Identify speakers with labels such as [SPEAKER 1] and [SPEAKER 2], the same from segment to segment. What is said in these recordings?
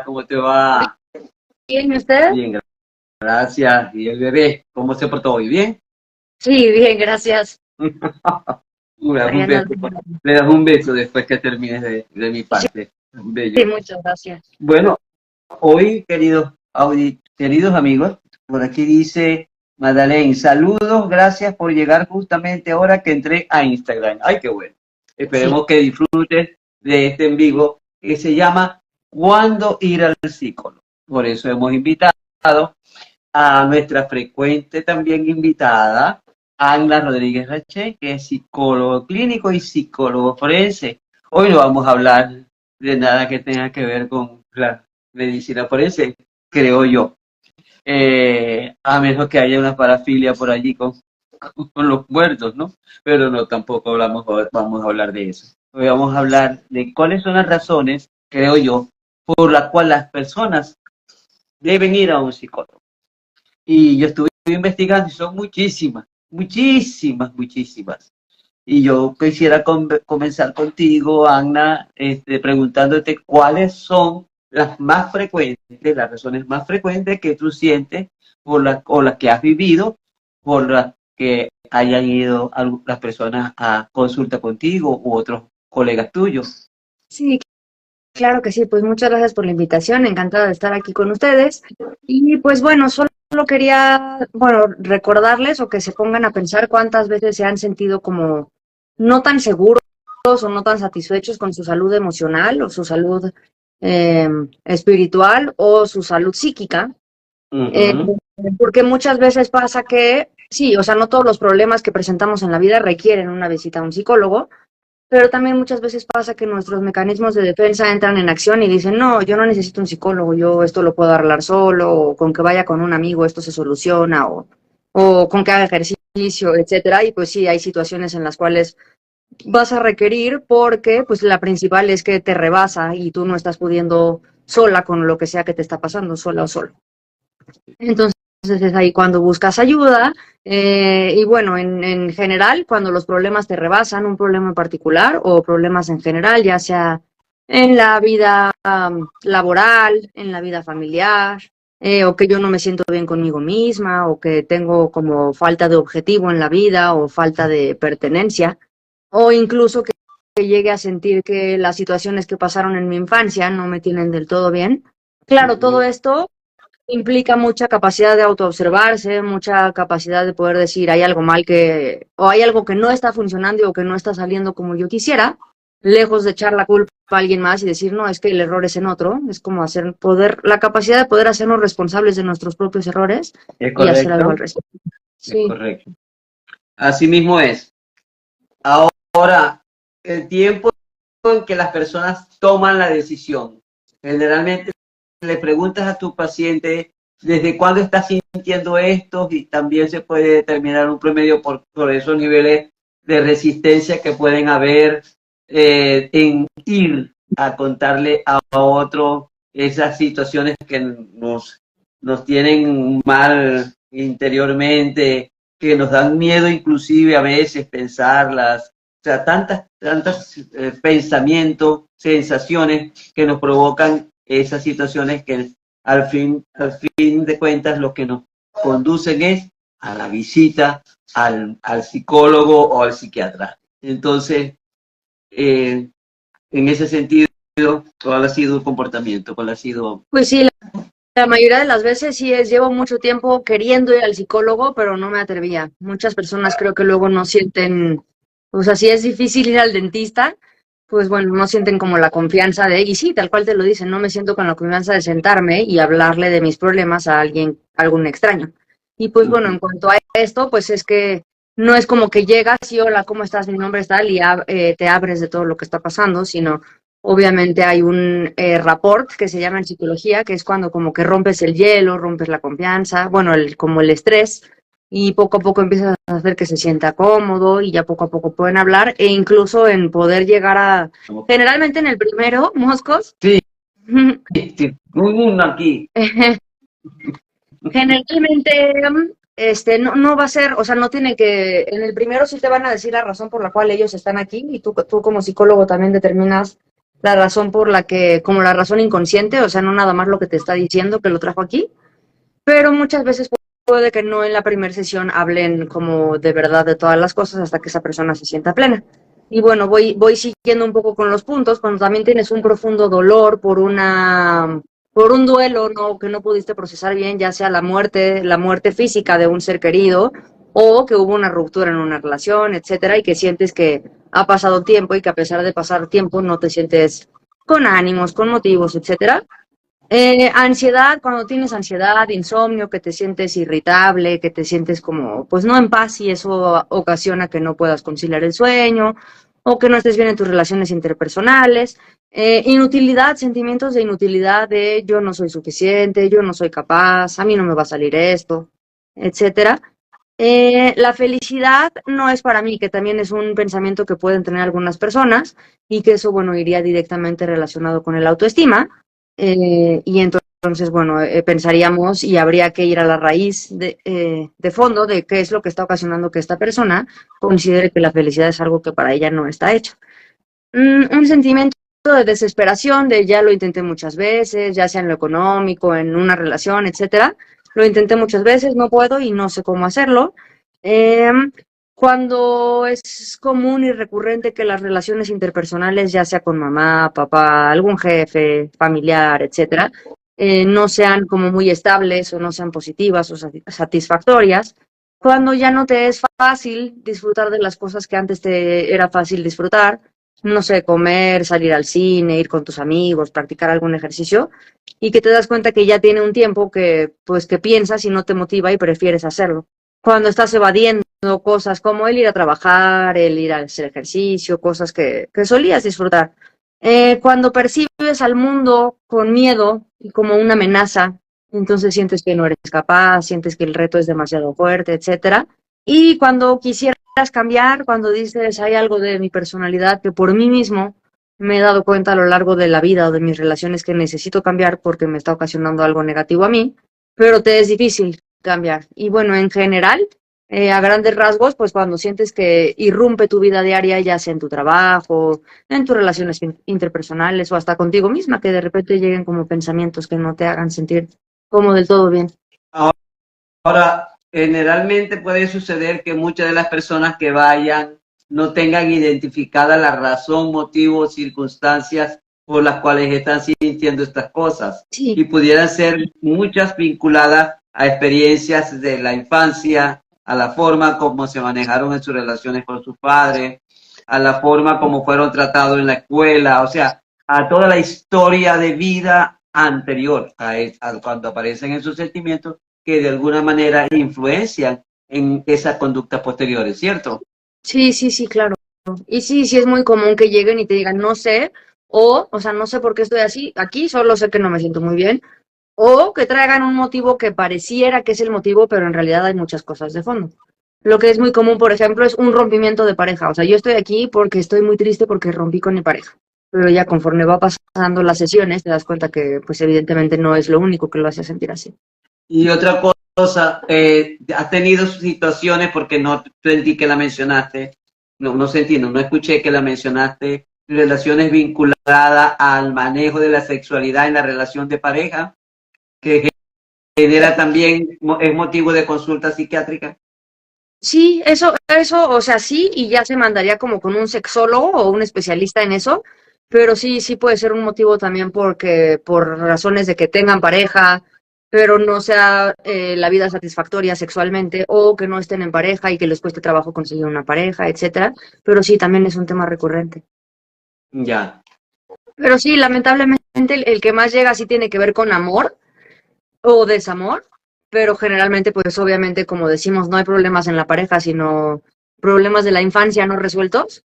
[SPEAKER 1] ¿Cómo te va?
[SPEAKER 2] Bien, ¿y usted?
[SPEAKER 1] Bien, gracias. ¿Y el bebé? ¿Cómo se portó hoy? ¿Bien?
[SPEAKER 2] Sí, bien, gracias.
[SPEAKER 1] Le das
[SPEAKER 2] Ahí
[SPEAKER 1] un
[SPEAKER 2] anda
[SPEAKER 1] beso,
[SPEAKER 2] bien.
[SPEAKER 1] le das un beso después que termines de mi
[SPEAKER 2] Sí,
[SPEAKER 1] parte. Bello.
[SPEAKER 2] sí, muchas gracias.
[SPEAKER 1] Bueno, hoy, queridos amigos, por aquí dice Madeleine, saludos, gracias por llegar justamente ahora que entré a Instagram. Ay, qué bueno.
[SPEAKER 2] Sí,
[SPEAKER 1] Esperemos que disfrutes de este en vivo que se llama ¿Cuándo ir al psicólogo? Por eso hemos invitado a nuestra frecuente también invitada, Ana Rodríguez Raché, que es psicólogo clínico y psicólogo forense. Hoy no vamos a hablar de nada que tenga que ver con la medicina forense, creo yo. A menos que haya una parafilia por allí con los muertos, ¿no? Pero no, tampoco vamos a hablar de eso. Hoy vamos a hablar de cuáles son las razones, creo yo, por las cuales las personas deben ir a un psicólogo. Y yo estuve investigando y son muchísimas, muchísimas, muchísimas. Y yo quisiera comenzar contigo, Ana, preguntándote cuáles son las más frecuentes, las razones más frecuentes que tú sientes o las que has vivido, por las que hayan ido las personas a consulta contigo u otros colegas tuyos.
[SPEAKER 2] sí, claro que sí. Pues muchas gracias por la invitación. Encantada de estar aquí con ustedes. Y pues bueno, solo quería, bueno, recordarles o que se pongan a pensar cuántas veces se han sentido como no tan seguros o no tan satisfechos con su salud emocional o su salud eh, espiritual o su salud psíquica. Eh,
[SPEAKER 1] Ujú.
[SPEAKER 2] Porque muchas veces pasa que, sí, o sea, no todos los problemas que presentamos en la vida requieren una visita a un psicólogo, pero también muchas veces pasa que nuestros mecanismos de defensa entran en acción y dicen, no, yo no necesito un psicólogo, yo esto lo puedo arreglar solo, o con que vaya con un amigo esto se soluciona, o con que haga ejercicio, etcétera. Y pues sí, hay situaciones en las cuales vas a requerir porque pues la principal es que te rebasa y tú no estás pudiendo sola con lo que sea que te está pasando, sola o solo. Entonces es ahí cuando buscas ayuda y bueno, en general, cuando los problemas te rebasan, un problema en particular o problemas en general, ya sea en la vida laboral, en la vida familiar, o que yo no me siento bien conmigo misma, o que tengo como falta de objetivo en la vida o falta de pertenencia, o incluso que llegue a sentir que las situaciones que pasaron en mi infancia no me tienen del todo bien. Claro, todo
[SPEAKER 1] Ujú.
[SPEAKER 2] esto implica mucha capacidad de autoobservarse, mucha capacidad de poder decir hay algo mal que, o hay algo que no está funcionando o que no está saliendo como yo quisiera, lejos de echar la culpa a alguien más y decir, no, es que el error es en otro, es como hacer poder, la capacidad de poder hacernos responsables de nuestros propios errores
[SPEAKER 1] ¿Es
[SPEAKER 2] y hacer algo
[SPEAKER 1] correcto?
[SPEAKER 2] al respecto.
[SPEAKER 1] Es
[SPEAKER 2] Sí.
[SPEAKER 1] correcto. Así mismo es. Ahora, el tiempo en que las personas toman la decisión. Generalmente le preguntas a tu paciente desde cuándo estás sintiendo esto y también se puede determinar un promedio por esos niveles de resistencia que pueden haber en ir a contarle a otro esas situaciones que nos tienen mal interiormente, que nos dan miedo inclusive a veces pensarlas, o sea, tantas pensamientos, sensaciones que nos provocan esas situaciones que al fin de cuentas lo que nos conducen es a la visita al psicólogo o al psiquiatra. Entonces, en ese sentido, ¿cuál ha sido el comportamiento? ¿Cuál ha sido?
[SPEAKER 2] Pues sí, la mayoría de las veces sí es, llevo mucho tiempo queriendo ir al psicólogo, pero no me atrevía. Muchas personas creo que luego no sienten, o sea, si es difícil ir al dentista, pues bueno, no sienten como la confianza de, y sí, tal cual te lo dicen, no me siento con la confianza de sentarme y hablarle de mis problemas a alguien, a algún extraño. Y pues bueno, en cuanto a esto, pues es que no es como que llegas y hola, ¿cómo estás? Mi nombre es tal y te abres de todo lo que está pasando, sino obviamente hay un rapport que se llama en psicología, que es cuando como que rompes el hielo, rompes la confianza, bueno, como el estrés, y poco a poco empiezas a hacer que se sienta cómodo y ya poco a poco pueden hablar e incluso en poder llegar a, generalmente en el primero, Moscos,
[SPEAKER 1] Sí, sí, uno aquí.
[SPEAKER 2] generalmente no va a ser, o sea, no tiene que, en el primero sí te van a decir la razón por la cual ellos están aquí y tú como psicólogo también determinas la razón por la que, como la razón inconsciente, o sea, no nada más lo que te está diciendo que lo trajo aquí, pero muchas veces puede que no en la primera sesión hablen como de verdad de todas las cosas hasta que esa persona se sienta plena. Y bueno, voy siguiendo un poco con los puntos, cuando también tienes un profundo dolor por un duelo, ¿no? Que no pudiste procesar bien, ya sea la muerte física de un ser querido, o que hubo una ruptura en una relación, etcétera, y que sientes que ha pasado tiempo y que a pesar de pasar tiempo no te sientes con ánimos, con motivos, etcétera. Ansiedad, cuando tienes ansiedad, insomnio, que te sientes irritable, que te sientes como, pues no en paz y eso ocasiona que no puedas conciliar el sueño o que no estés bien en tus relaciones interpersonales. Inutilidad, sentimientos de inutilidad de yo no soy suficiente, yo no soy capaz, a mí no me va a salir esto, etcétera. La felicidad no es para mí, que también es un pensamiento que pueden tener algunas personas y que eso, bueno, iría directamente relacionado con el autoestima. Y entonces, bueno, pensaríamos y habría que ir a la raíz de fondo de qué es lo que está ocasionando que esta persona considere que la felicidad es algo que para ella no está hecho. Un sentimiento de desesperación, de ya lo intenté muchas veces, ya sea en lo económico, en una relación, etcétera. Lo intenté muchas veces, no puedo y no sé cómo hacerlo. Eh, Cuando es común y recurrente que las relaciones interpersonales, ya sea con mamá, papá, algún jefe, familiar, etcétera, no sean como muy estables o no sean positivas o satisfactorias, cuando ya no te es fácil disfrutar de las cosas que antes te era fácil disfrutar, no sé, comer, salir al cine, ir con tus amigos, practicar algún ejercicio, y que te das cuenta que ya tiene un tiempo que, pues, que piensas y no te motiva y prefieres hacerlo. Cuando estás evadiendo cosas como el ir a trabajar, el ir a hacer ejercicio, cosas que solías disfrutar. Cuando percibes al mundo con miedo y como una amenaza, entonces sientes que no eres capaz, sientes que el reto es demasiado fuerte, etcétera. Y cuando quisieras cambiar, cuando dices hay algo de mi personalidad que por mí mismo me he dado cuenta a lo largo de la vida o de mis relaciones que necesito cambiar porque me está ocasionando algo negativo a mí, pero te es difícil cambiar. Y bueno, en general, a grandes rasgos, pues cuando sientes que irrumpe tu vida diaria, ya sea en tu trabajo, en tus relaciones interpersonales o hasta contigo misma, que de repente lleguen como pensamientos que no te hagan sentir como del todo bien.
[SPEAKER 1] Ahora, generalmente puede suceder que muchas de las personas que vayan no tengan identificada la razón, motivo o circunstancias por las cuales están sintiendo estas cosas.
[SPEAKER 2] Sí.
[SPEAKER 1] Y pudieran ser muchas vinculadas a experiencias de la infancia, a la forma como se manejaron en sus relaciones con sus padres, a la forma como fueron tratados en la escuela, o sea, a toda la historia de vida anterior a cuando aparecen esos sentimientos que de alguna manera influencian en esas conductas posteriores, ¿cierto?
[SPEAKER 2] Sí, sí, sí, claro. Y sí, sí es muy común que lleguen y te digan, no sé, o sea, no sé por qué estoy así, aquí solo sé que no me siento muy bien, o que traigan un motivo que pareciera que es el motivo, pero en realidad hay muchas cosas de fondo. Lo que es muy común, por ejemplo, es un rompimiento de pareja. O sea, yo estoy aquí porque estoy muy triste porque rompí con mi pareja. Pero ya conforme va pasando las sesiones, te das cuenta que, pues evidentemente no es lo único que lo hace sentir así.
[SPEAKER 1] Y otra cosa, has tenido situaciones, porque no sentí que la mencionaste, no sentí, no escuché que la mencionaste, relaciones vinculadas al manejo de la sexualidad en la relación de pareja, que genera también, es motivo de consulta psiquiátrica.
[SPEAKER 2] Sí, o sea, sí, y ya se mandaría como con un sexólogo o un especialista en eso, pero sí, sí puede ser un motivo también porque, por razones de que tengan pareja, pero no sea la vida satisfactoria sexualmente, o que no estén en pareja y que les cueste trabajo conseguir una pareja, etcétera. Pero sí, también es un tema recurrente.
[SPEAKER 1] Ya.
[SPEAKER 2] Pero sí, lamentablemente el que más llega sí tiene que ver con amor o desamor, pero generalmente, pues obviamente, como decimos, no hay problemas en la pareja, sino problemas de la infancia no resueltos,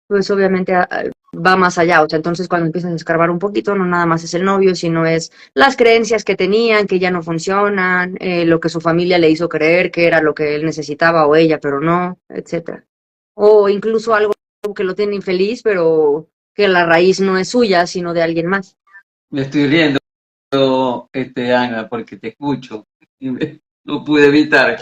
[SPEAKER 2] pues obviamente va más allá. O sea, entonces cuando empiezas a escarbar un poquito, no nada más es el novio, sino es las creencias que tenían, que ya no funcionan, lo que su familia le hizo creer que era lo que él necesitaba o ella, pero no, etcétera. O incluso algo que lo tiene infeliz, pero que la raíz no es suya, sino de alguien más.
[SPEAKER 1] Me estoy riendo, Ana, porque te escucho. Y no pude evitar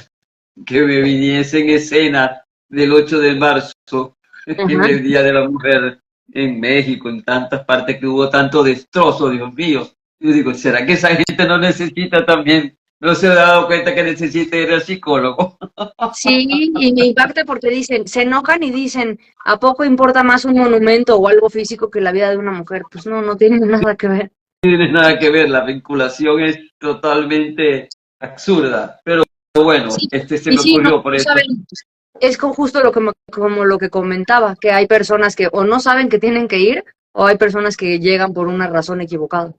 [SPEAKER 1] que me viniese en escena del 8 de marzo, en
[SPEAKER 2] Ajá.
[SPEAKER 1] el Día de la Mujer. en México, en tantas partes que hubo tanto destrozo, Dios mío. Yo digo, ¿será que esa gente no necesita también, no se ha dado cuenta que necesita ir al psicólogo?
[SPEAKER 2] Sí, y me impacta porque dicen, se enojan y dicen, ¿a poco importa más un monumento o algo físico que la vida de una mujer? Pues no, no tiene nada que ver.
[SPEAKER 1] No tiene nada que ver, la vinculación es totalmente absurda. Pero bueno,
[SPEAKER 2] Sí,
[SPEAKER 1] se
[SPEAKER 2] y
[SPEAKER 1] me
[SPEAKER 2] sí, no,
[SPEAKER 1] ocurrió por
[SPEAKER 2] no
[SPEAKER 1] eso.
[SPEAKER 2] saben, es justo lo que como lo que comentaba, que hay personas que o no saben que tienen que ir, o hay personas que llegan por una razón equivocada.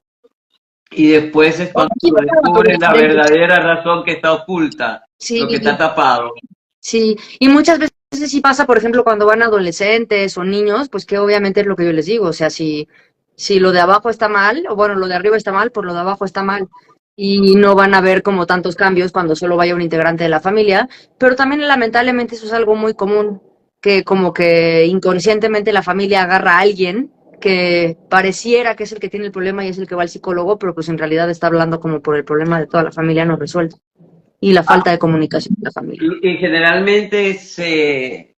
[SPEAKER 1] Y después es
[SPEAKER 2] O
[SPEAKER 1] cuando
[SPEAKER 2] no equivocada, por
[SPEAKER 1] descubren la
[SPEAKER 2] diferente.
[SPEAKER 1] verdadera razón que está oculta,
[SPEAKER 2] Sí,
[SPEAKER 1] lo que está tapado.
[SPEAKER 2] sí, y muchas veces sí pasa, por ejemplo, cuando van adolescentes o niños, pues que obviamente es lo que yo les digo, o sea, si lo de abajo está mal, o bueno, lo de arriba está mal, pues lo de abajo está mal. Y no van a ver como tantos cambios cuando solo vaya un integrante de la familia, pero también lamentablemente eso es algo muy común, que como que inconscientemente la familia agarra a alguien que pareciera que es el que tiene el problema y es el que va al psicólogo, pero pues en realidad está hablando como por el problema de toda la familia no resuelto y la falta de comunicación de la familia.
[SPEAKER 1] Y generalmente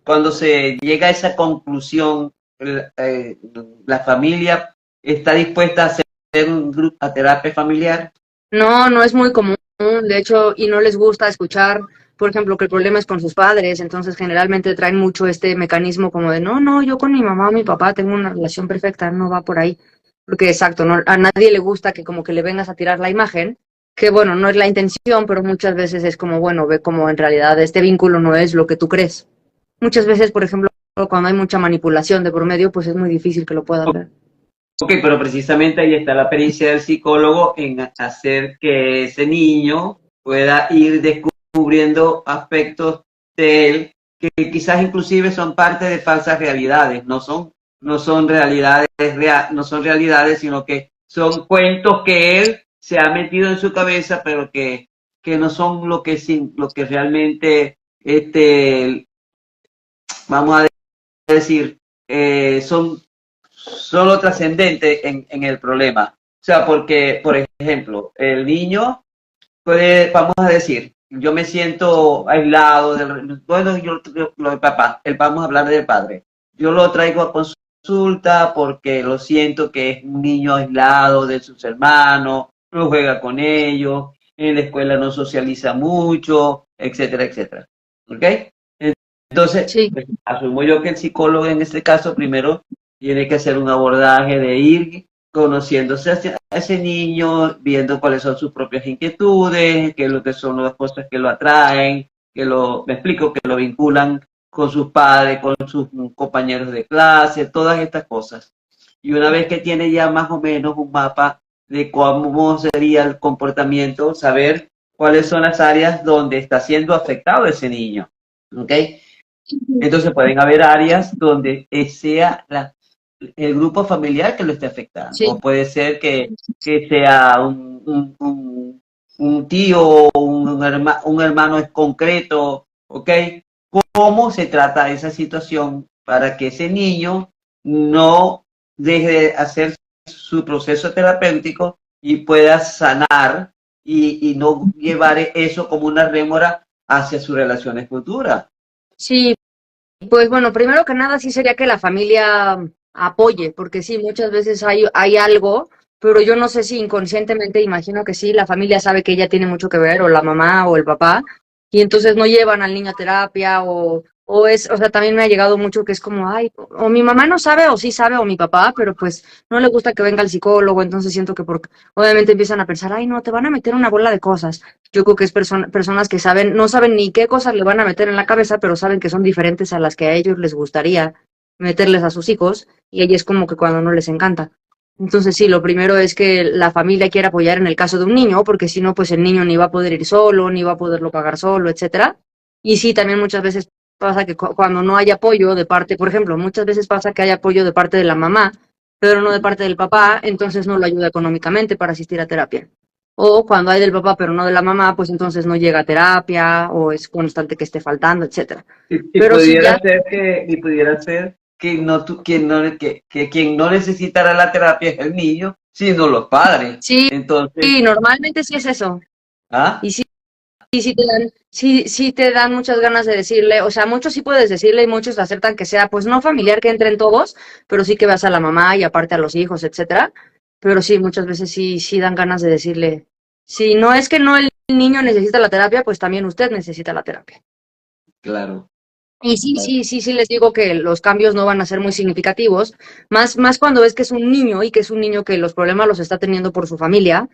[SPEAKER 1] cuando se llega a esa conclusión, la familia está dispuesta a hacer un grupo, a terapia familiar.
[SPEAKER 2] No, no es muy común, de hecho, y no les gusta escuchar, por ejemplo, que el problema es con sus padres, entonces generalmente traen mucho este mecanismo como de, no, no, yo con mi mamá o mi papá tengo una relación perfecta, no va por ahí, porque exacto, no, a nadie le gusta que como que le vengas a tirar la imagen, que bueno, no es la intención, pero muchas veces es como, bueno, ve como en realidad este vínculo no es lo que tú crees. Muchas veces, por ejemplo, cuando hay mucha manipulación de por medio, pues es muy difícil que lo puedan ver.
[SPEAKER 1] Ok, pero precisamente ahí está la pericia del psicólogo en hacer que ese niño pueda ir descubriendo aspectos de él que quizás inclusive son parte de falsas realidades, no son realidades no son realidades, sino que son cuentos que él se ha metido en su cabeza, pero que no son lo que realmente vamos a decir, son solo trascendentes en el problema. O sea, porque, por ejemplo, el niño puede, vamos a decir, yo me siento aislado, bueno, lo de papá, vamos a hablar del padre. Yo lo traigo a consulta porque lo siento que es un niño aislado de sus hermanos, no juega con ellos, en la escuela no socializa mucho, etcétera, etcétera. ¿Ok? Entonces,
[SPEAKER 2] Sí,
[SPEAKER 1] pues, asumo yo que el psicólogo en este caso primero tiene que hacer un abordaje de ir conociéndose a ese niño, viendo cuáles son sus propias inquietudes, qué es lo que son las cosas que lo atraen, me explico, que lo vinculan con sus padres, con sus compañeros de clase, todas estas cosas. Y una vez que tiene ya más o menos un mapa de cómo sería el comportamiento, saber cuáles son las áreas donde está siendo afectado ese niño. ¿Ok? Entonces pueden haber áreas donde sea el grupo familiar que lo esté afectando.
[SPEAKER 2] sí.
[SPEAKER 1] O puede ser que sea un tío o un hermano es concreto, ¿ok? ¿Cómo se trata esa situación para que ese niño no deje de hacer su proceso terapéutico y pueda sanar y no llevar eso como una rémora hacia sus relaciones futuras?
[SPEAKER 2] Sí, pues bueno, primero que nada sí sería que la familia apoye, porque sí, muchas veces hay algo, pero yo no sé si inconscientemente, imagino que sí, la familia sabe que ella tiene mucho que ver, o la mamá o el papá, y entonces no llevan al niño a terapia, o sea, también me ha llegado mucho que es como, ay, o mi mamá no sabe, o sí sabe, o mi papá, pero pues no le gusta que venga el psicólogo, entonces siento que obviamente empiezan a pensar, ay, no, te van a meter una bola de cosas. Yo creo que es personas que saben, no saben ni qué cosas le van a meter en la cabeza, pero saben que son diferentes a las que a ellos les gustaría meterles a sus hijos, y ahí es como que cuando no les encanta. Entonces sí, lo primero es que la familia quiera apoyar en el caso de un niño, porque si no, pues el niño ni va a poder ir solo, ni va a poderlo pagar solo, etcétera. Y sí, también muchas veces pasa que cuando no hay apoyo de parte, por ejemplo, muchas veces pasa que hay apoyo de parte de la mamá, pero no de parte del papá, entonces no lo ayuda económicamente para asistir a terapia. O cuando hay del papá pero no de la mamá, pues entonces no llega a terapia o es constante que esté faltando, etcétera.
[SPEAKER 1] Y
[SPEAKER 2] Pero si ya,
[SPEAKER 1] pudiera ser que quien no necesitará la terapia es el niño, sino los padres.
[SPEAKER 2] sí,
[SPEAKER 1] Entonces,
[SPEAKER 2] sí, normalmente sí es eso.
[SPEAKER 1] ¿ah?
[SPEAKER 2] Y sí, sí te dan muchas ganas de decirle, o sea, muchos sí puedes decirle y muchos aceptan que sea, pues no familiar que entren todos, pero sí que veas a la mamá y aparte a los hijos, etcétera. Pero sí, muchas veces sí dan ganas de decirle, si no es que no el niño necesita la terapia, pues también usted necesita la terapia.
[SPEAKER 1] Claro,
[SPEAKER 2] Y
[SPEAKER 1] claro.
[SPEAKER 2] sí les digo que los cambios no van a ser muy significativos, más cuando ves que es un niño y que es un niño que los problemas los está teniendo por su familia,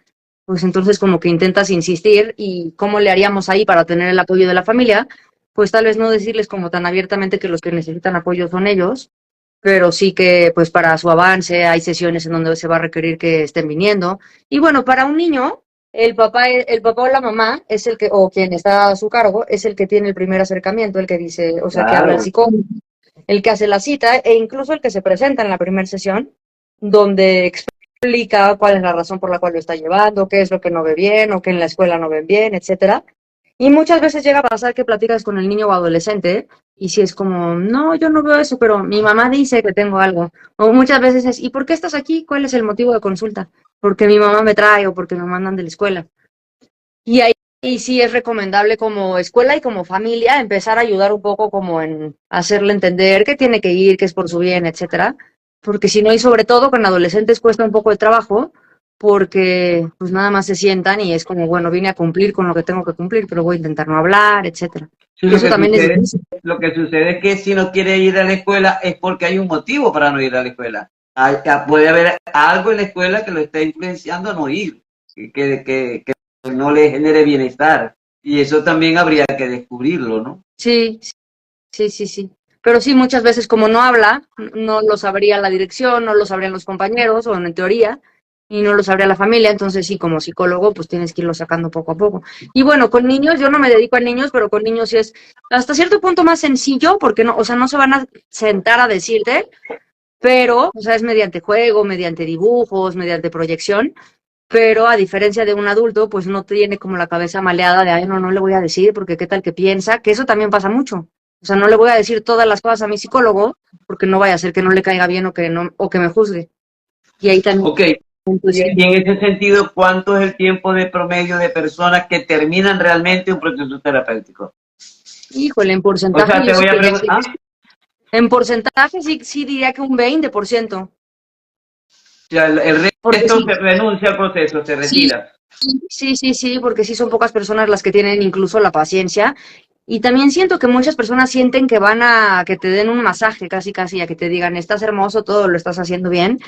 [SPEAKER 2] pues entonces como que intentas insistir y cómo le haríamos ahí para tener el apoyo de la familia, pues tal vez no decirles como tan abiertamente que los que necesitan apoyo son ellos, pero sí que pues para su avance hay sesiones en donde se va a requerir que estén viniendo. Y bueno, para un niño, el papá o la mamá es el que, o quien está a su cargo, es el que tiene el primer acercamiento, el que dice, o sea, que habla el
[SPEAKER 1] Claro.
[SPEAKER 2] psicólogo, el que hace la cita e incluso el que se presenta en la primera sesión, donde explica cuál es la razón por la cual lo está llevando, qué es lo que no ve bien o que en la escuela no ven bien, etcétera. Y muchas veces llega a pasar que platicas con el niño o adolescente y si es como, no, yo no veo eso, pero mi mamá dice que tengo algo. O muchas veces es, ¿y por qué estás aquí? ¿Cuál es el motivo de consulta? Porque mi mamá me trae o porque me mandan de la escuela. Y ahí sí es recomendable como escuela y como familia empezar a ayudar un poco como en hacerle entender que tiene que ir, que es por su bien, etcétera. Porque si no, y sobre todo con adolescentes cuesta un poco de trabajo porque pues nada más se sientan y es como, bueno, vine a cumplir con lo que tengo que cumplir, pero voy a intentar no hablar, etcétera.
[SPEAKER 1] Sí,
[SPEAKER 2] Y eso también es difícil.
[SPEAKER 1] lo que sucede es que si no quiere ir a la escuela es porque hay un motivo para no ir a la escuela. Puede haber algo en la escuela que lo está influenciando a no ir, que no le genere bienestar. Y eso también habría que descubrirlo, ¿no?
[SPEAKER 2] Sí, sí. Pero sí, muchas veces como no habla, no lo sabría la dirección, no lo sabrían los compañeros, o en teoría, y no lo sabría la familia, entonces sí, como psicólogo, pues tienes que irlo sacando poco a poco. Y bueno, con niños, yo no me dedico a niños, pero con niños sí es hasta cierto punto más sencillo, porque no, o sea, no se van a sentar a decirte, pero, o sea, es mediante juego, mediante dibujos, mediante proyección, pero a diferencia de un adulto, pues no tiene como la cabeza maleada de, ay, no le voy a decir porque qué tal que piensa, que eso también pasa mucho. O sea, no le voy a decir todas las cosas a mi psicólogo porque no vaya a ser que no le caiga bien o que no, o que me juzgue. Y ahí también,
[SPEAKER 1] Ok,
[SPEAKER 2] pues sí.
[SPEAKER 1] y en ese sentido, ¿cuánto es el tiempo de promedio de personas que terminan realmente un proceso terapéutico?
[SPEAKER 2] Híjole, en
[SPEAKER 1] O
[SPEAKER 2] porcentaje
[SPEAKER 1] sea,
[SPEAKER 2] yo
[SPEAKER 1] te
[SPEAKER 2] sí
[SPEAKER 1] voy a
[SPEAKER 2] diría
[SPEAKER 1] preguntar,
[SPEAKER 2] que, en porcentaje sí diría que un 20%.
[SPEAKER 1] el
[SPEAKER 2] Porque
[SPEAKER 1] resto
[SPEAKER 2] sí,
[SPEAKER 1] se renuncia al proceso, se
[SPEAKER 2] sí,
[SPEAKER 1] retira.
[SPEAKER 2] sí, porque sí son pocas personas las que tienen incluso la paciencia. Y también siento que muchas personas sienten que van a que te den un masaje casi, a que te digan, estás hermoso, todo lo estás haciendo bien.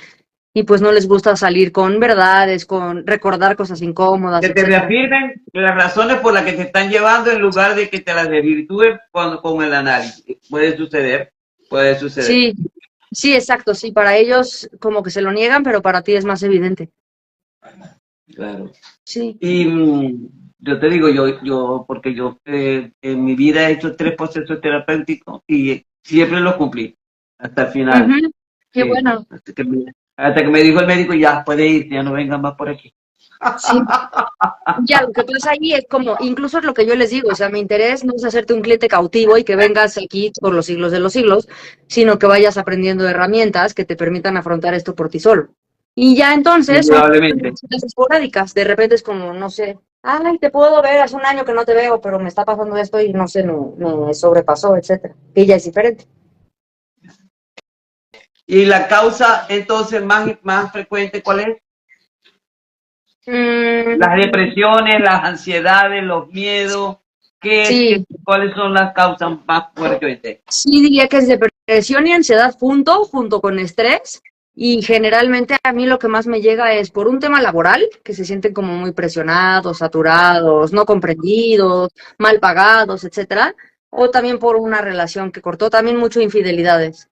[SPEAKER 2] Y pues no les gusta salir con verdades, con recordar cosas incómodas,
[SPEAKER 1] Que te
[SPEAKER 2] etcétera.
[SPEAKER 1] reafirmen las razones por las que te están llevando en lugar de que te las desvirtúen con el análisis. Puede suceder, puede suceder.
[SPEAKER 2] Sí, sí, exacto, sí, para ellos como que se lo niegan, pero para ti es más evidente.
[SPEAKER 1] Claro.
[SPEAKER 2] Sí.
[SPEAKER 1] Y yo te digo, porque yo en mi vida he hecho 3 procesos terapéuticos y siempre los cumplí hasta el final.
[SPEAKER 2] Ujú. Qué
[SPEAKER 1] Sí,
[SPEAKER 2] bueno.
[SPEAKER 1] hasta que me dijo el médico, ya puede ir, ya no venga más por aquí.
[SPEAKER 2] Sí. Ya, lo que pasa ahí es como, incluso es lo que yo les digo, o sea, mi interés no es hacerte un cliente cautivo y que vengas aquí por los siglos de los siglos, sino que vayas aprendiendo herramientas que te permitan afrontar esto por ti solo. Y ya entonces son
[SPEAKER 1] Indudablemente.
[SPEAKER 2] cosas esporádicas, de repente es como, no sé, ay, te puedo ver, hace un año que no te veo, pero me está pasando esto y no sé, me sobrepasó, etcétera. Que ya es diferente.
[SPEAKER 1] Y la causa entonces más frecuente, ¿cuál es? Las
[SPEAKER 2] Mm,
[SPEAKER 1] depresiones, las ansiedades, los miedos,
[SPEAKER 2] sí,
[SPEAKER 1] ¿cuáles son las causas más frecuentes?
[SPEAKER 2] sí diría que es depresión y ansiedad junto con estrés. Y generalmente a mí lo que más me llega es por un tema laboral, que se sienten como muy presionados, saturados, no comprendidos, mal pagados, etcétera. O también por una relación que cortó, también mucho infidelidades,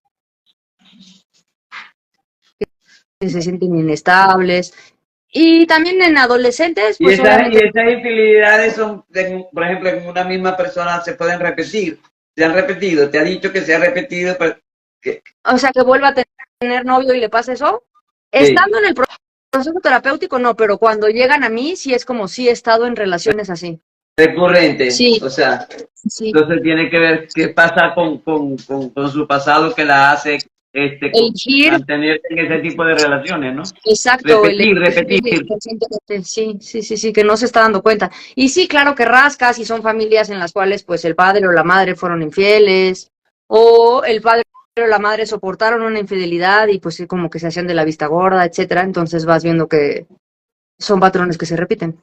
[SPEAKER 2] que se sienten inestables. Y también en adolescentes,
[SPEAKER 1] Y
[SPEAKER 2] pues
[SPEAKER 1] esas,
[SPEAKER 2] obviamente,
[SPEAKER 1] infidelidades son, por ejemplo, en una misma persona se pueden repetir. Se han repetido, te ha dicho que se ha repetido, pero que,
[SPEAKER 2] o sea, que vuelva a tener novio y le pase eso.
[SPEAKER 1] sí,
[SPEAKER 2] Estando en el proceso terapéutico, no, pero cuando llegan a mí, sí es como sí he estado en relaciones así.
[SPEAKER 1] recurrente.
[SPEAKER 2] Sí,
[SPEAKER 1] O sea,
[SPEAKER 2] sí,
[SPEAKER 1] entonces tiene que ver qué pasa con su pasado que la hace
[SPEAKER 2] elegir,
[SPEAKER 1] mantenerse en ese tipo de relaciones, ¿no?
[SPEAKER 2] exacto,
[SPEAKER 1] Repetir.
[SPEAKER 2] conscientemente, sí, que no se está dando cuenta. Y sí, claro que rascas y son familias en las cuales pues el padre o la madre fueron infieles, o el padre o la madre soportaron una infidelidad y pues sí, como que se hacían de la vista gorda, etcétera. Entonces vas viendo que son patrones que se repiten.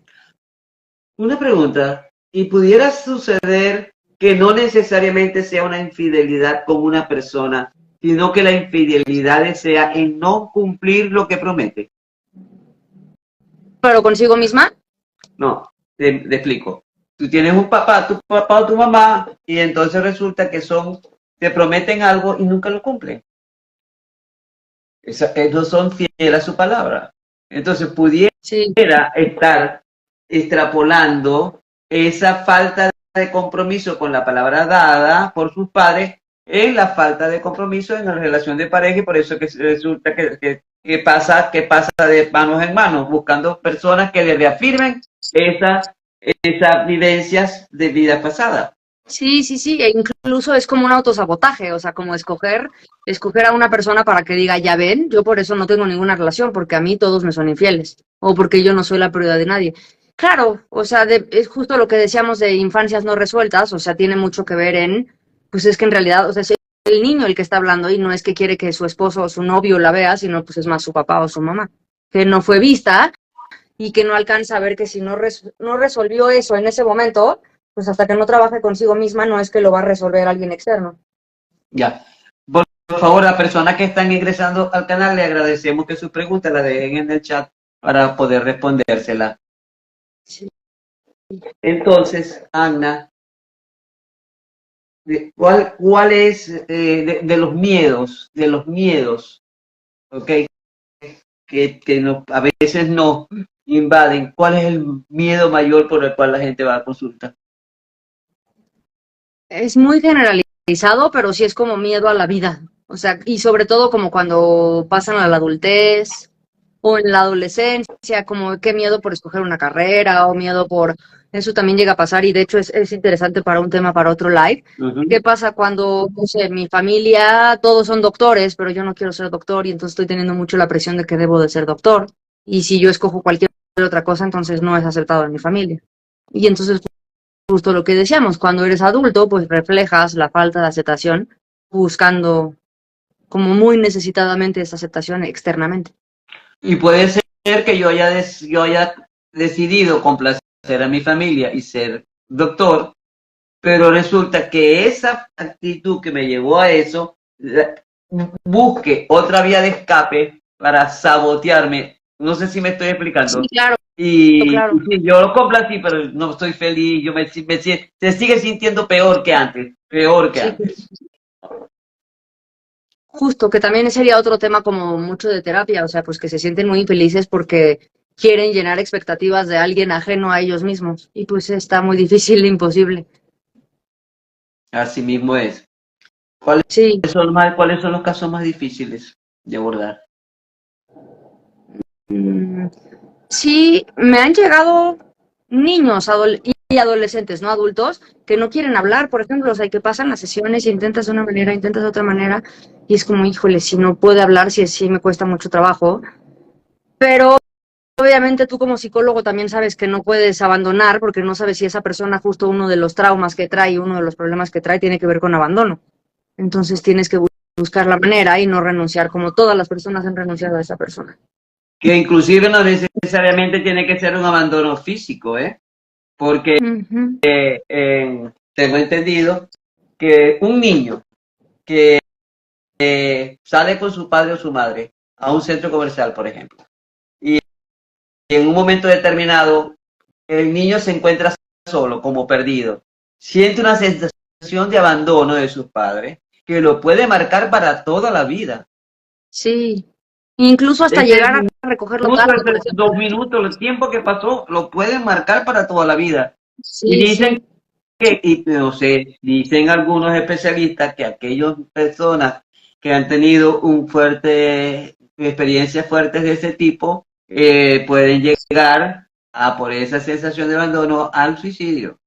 [SPEAKER 1] Una pregunta, ¿y pudiera suceder que no necesariamente sea una infidelidad con una persona, sino que la infidelidad sea en no cumplir lo que promete?
[SPEAKER 2] Pero consigo misma,
[SPEAKER 1] No, te explico. Tú tienes un papá, tu papá o tu mamá, y entonces resulta que te prometen algo y nunca lo cumplen. No son fieles a su palabra. Entonces pudiera
[SPEAKER 2] sí.
[SPEAKER 1] estar extrapolando esa falta de compromiso con la palabra dada por sus padres en la falta de compromiso en la relación de pareja, y por eso que resulta que pasa de manos en manos, buscando personas que le reafirmen esas vivencias de vida pasada.
[SPEAKER 2] Sí, e incluso es como un autosabotaje, o sea, como escoger a una persona para que diga, ya ven, yo por eso no tengo ninguna relación, porque a mí todos me son infieles, o porque yo no soy la prioridad de nadie. Claro, o sea, es justo lo que decíamos de infancias no resueltas, o sea, tiene mucho que ver pues es que en realidad, o sea, es el niño el que está hablando y no es que quiere que su esposo o su novio la vea, sino pues es más su papá o su mamá, que no fue vista y que no alcanza a ver que si no resolvió eso en ese momento, pues hasta que no trabaje consigo misma no es que lo va a resolver alguien externo.
[SPEAKER 1] Ya. Por favor, a personas que están ingresando al canal, le agradecemos que sus preguntas las dejen en el chat para poder respondérselas.
[SPEAKER 2] Sí.
[SPEAKER 1] Entonces, Anna, ¿cuál es de los miedos, ok, a veces nos invaden? ¿Cuál es el miedo mayor por el cual la gente va a consulta?
[SPEAKER 2] Es muy generalizado, pero sí es como miedo a la vida. O sea, y sobre todo como cuando pasan a la adultez o en la adolescencia, como qué miedo por escoger una carrera o miedo por... Eso también llega a pasar y de hecho es interesante para un tema para otro live. ¿Qué pasa cuando, no sé, mi familia, todos son doctores, pero yo no quiero ser doctor y entonces estoy teniendo mucho la presión de que debo de ser doctor? Y si yo escojo cualquier otra cosa, entonces no es aceptado en mi familia. Y entonces justo lo que decíamos, cuando eres adulto, pues reflejas la falta de aceptación buscando como muy necesitadamente esa aceptación externamente.
[SPEAKER 1] Y puede ser que yo haya decidido complacer a mi familia y ser doctor, pero resulta que esa actitud que me llevó a eso, busque otra vía de escape para sabotearme. No sé si me estoy explicando.
[SPEAKER 2] Sí, claro,
[SPEAKER 1] Y
[SPEAKER 2] claro.
[SPEAKER 1] sí, yo lo complací, pero no estoy feliz, se sigue sintiendo peor que antes, peor que
[SPEAKER 2] Sí,
[SPEAKER 1] antes.
[SPEAKER 2] justo, que también sería otro tema como mucho de terapia, o sea, pues que se sienten muy infelices porque quieren llenar expectativas de alguien ajeno a ellos mismos y pues está muy difícil, imposible.
[SPEAKER 1] Así mismo es. ¿Cuáles
[SPEAKER 2] Sí,
[SPEAKER 1] cuáles son los casos más difíciles de abordar?
[SPEAKER 2] mm, sí, me han llegado niños y adolescentes, no adultos, que no quieren hablar, por ejemplo, o sea, que pasan las sesiones y intentas de una manera, intentas de otra manera, y es como, híjole, si no puede hablar, sí me cuesta mucho trabajo, pero obviamente tú como psicólogo también sabes que no puedes abandonar porque no sabes si esa persona justo uno de los traumas que trae, uno de los problemas que trae tiene que ver con abandono. Entonces tienes que buscar la manera y no renunciar como todas las personas han renunciado a esa persona.
[SPEAKER 1] Que inclusive no necesariamente tiene que ser un abandono físico, ¿eh? Porque
[SPEAKER 2] Ujú.
[SPEAKER 1] tengo entendido que un niño que sale con su padre o su madre a un centro comercial, por ejemplo, y en un momento determinado el niño se encuentra solo, como perdido, siente una sensación de abandono de sus padres que lo puede marcar para toda la vida.
[SPEAKER 2] Sí, incluso hasta
[SPEAKER 1] Ese
[SPEAKER 2] llegar a recogerlo
[SPEAKER 1] minuto,
[SPEAKER 2] tarde, por
[SPEAKER 1] ese
[SPEAKER 2] ejemplo.
[SPEAKER 1] 2 minutos, el tiempo que pasó, lo pueden marcar para toda la vida. Y
[SPEAKER 2] Sí,
[SPEAKER 1] dicen
[SPEAKER 2] sí,
[SPEAKER 1] y no sé, dicen algunos especialistas que aquellas personas que han tenido experiencias fuertes de ese tipo, pueden llegar a, por esa sensación de abandono, al suicidio.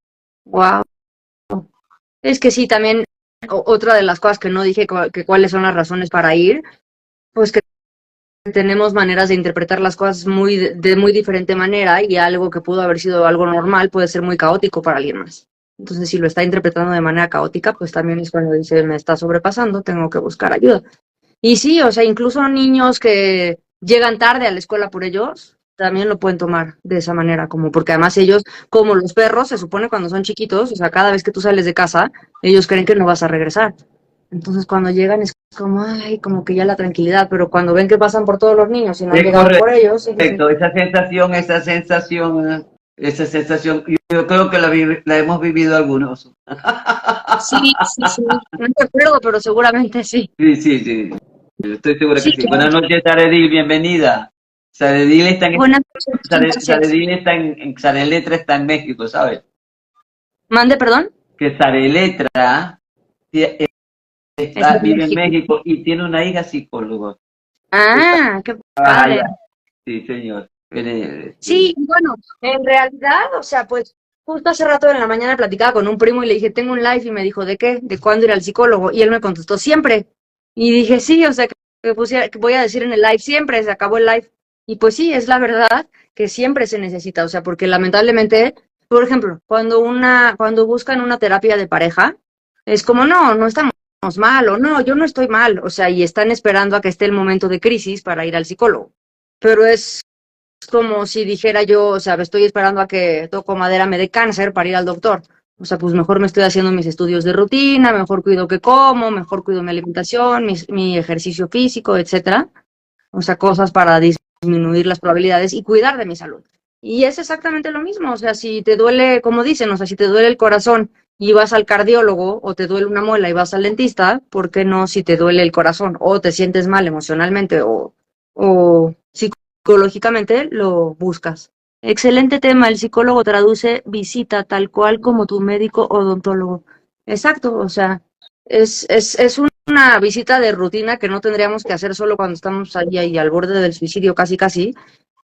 [SPEAKER 2] wow. Es que sí, también otra de las cosas que no dije, que cuáles son las razones para ir, pues que tenemos maneras de interpretar las cosas de muy diferente manera y algo que pudo haber sido algo normal puede ser muy caótico para alguien más. Entonces, si lo está interpretando de manera caótica, pues también es cuando dice, me está sobrepasando, tengo que buscar ayuda. Y sí, o sea, incluso niños que llegan tarde a la escuela por ellos, también lo pueden tomar de esa manera, como porque además ellos, como los perros, se supone cuando son chiquitos, o sea, cada vez que tú sales de casa, ellos creen que no vas a regresar. Entonces cuando llegan es como, ay, como que ya la tranquilidad, pero cuando ven que pasan por todos los niños y no han
[SPEAKER 1] Es
[SPEAKER 2] llegado por ellos, y dicen,
[SPEAKER 1] correcto, esa sensación, yo creo que la hemos vivido algunos.
[SPEAKER 2] sí, sí, sí, no me acuerdo, pero seguramente sí.
[SPEAKER 1] Sí, sí, sí, yo estoy segura que
[SPEAKER 2] Sí,
[SPEAKER 1] sí.
[SPEAKER 2] claro.
[SPEAKER 1] Buenas noches, Saredil, bienvenida. Saredil está en,
[SPEAKER 2] Buenas noches, muchas gracias.
[SPEAKER 1] Saredil está Sareletra está en México, ¿sabes?
[SPEAKER 2] Mande, perdón.
[SPEAKER 1] Que Sareletra
[SPEAKER 2] Es en
[SPEAKER 1] vive en
[SPEAKER 2] México.
[SPEAKER 1] México y tiene una hija psicóloga.
[SPEAKER 2] Ah, qué
[SPEAKER 1] Trabaja
[SPEAKER 2] padre.
[SPEAKER 1] allá. Sí, señor.
[SPEAKER 2] Sí, bueno, en realidad, o sea, pues justo hace rato en la mañana platicaba con un primo y le dije, tengo un live y me dijo, ¿de qué? ¿De cuándo ir al psicólogo? Y él me contestó, siempre. Y dije, sí, o sea, que pusiera, que voy a decir en el live, siempre, se acabó el live. Y pues sí, es la verdad que siempre se necesita, o sea, porque lamentablemente, por ejemplo, cuando buscan una terapia de pareja, es como, no, no estamos mal, o no, yo no estoy mal, o sea, y están esperando a que esté el momento de crisis para ir al psicólogo. Pero es como si dijera yo, o sea, estoy esperando a que toco madera me dé cáncer para ir al doctor. O sea, pues mejor me estoy haciendo mis estudios de rutina, mejor cuido que como, mejor cuido mi alimentación, mi ejercicio físico, etcétera. O sea, cosas para disminuir las probabilidades y cuidar de mi salud. Y es exactamente lo mismo, o sea, si te duele, como dicen, o sea, si te duele el corazón y vas al cardiólogo o te duele una muela y vas al dentista, ¿por qué no si te duele el corazón o te sientes mal emocionalmente o psicológicamente lo buscas? Excelente tema, el psicólogo traduce visita tal cual como tu médico odontólogo. Exacto, o sea, es una visita de rutina que no tendríamos que hacer solo cuando estamos ahí al borde del suicidio, casi casi.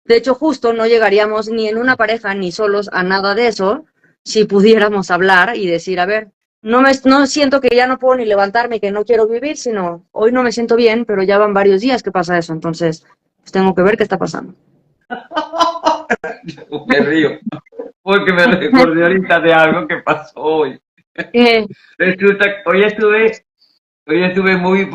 [SPEAKER 2] De hecho, justo no llegaríamos ni en una pareja ni solos a nada de eso si pudiéramos hablar y decir, a ver, no siento que ya no puedo ni levantarme, que no quiero vivir, sino hoy no me siento bien, pero ya van varios días que pasa eso, entonces pues tengo que ver qué está pasando.
[SPEAKER 1] Me río, porque me recordé ahorita de algo que pasó hoy.
[SPEAKER 2] Eh,
[SPEAKER 1] Resulta, hoy estuve muy,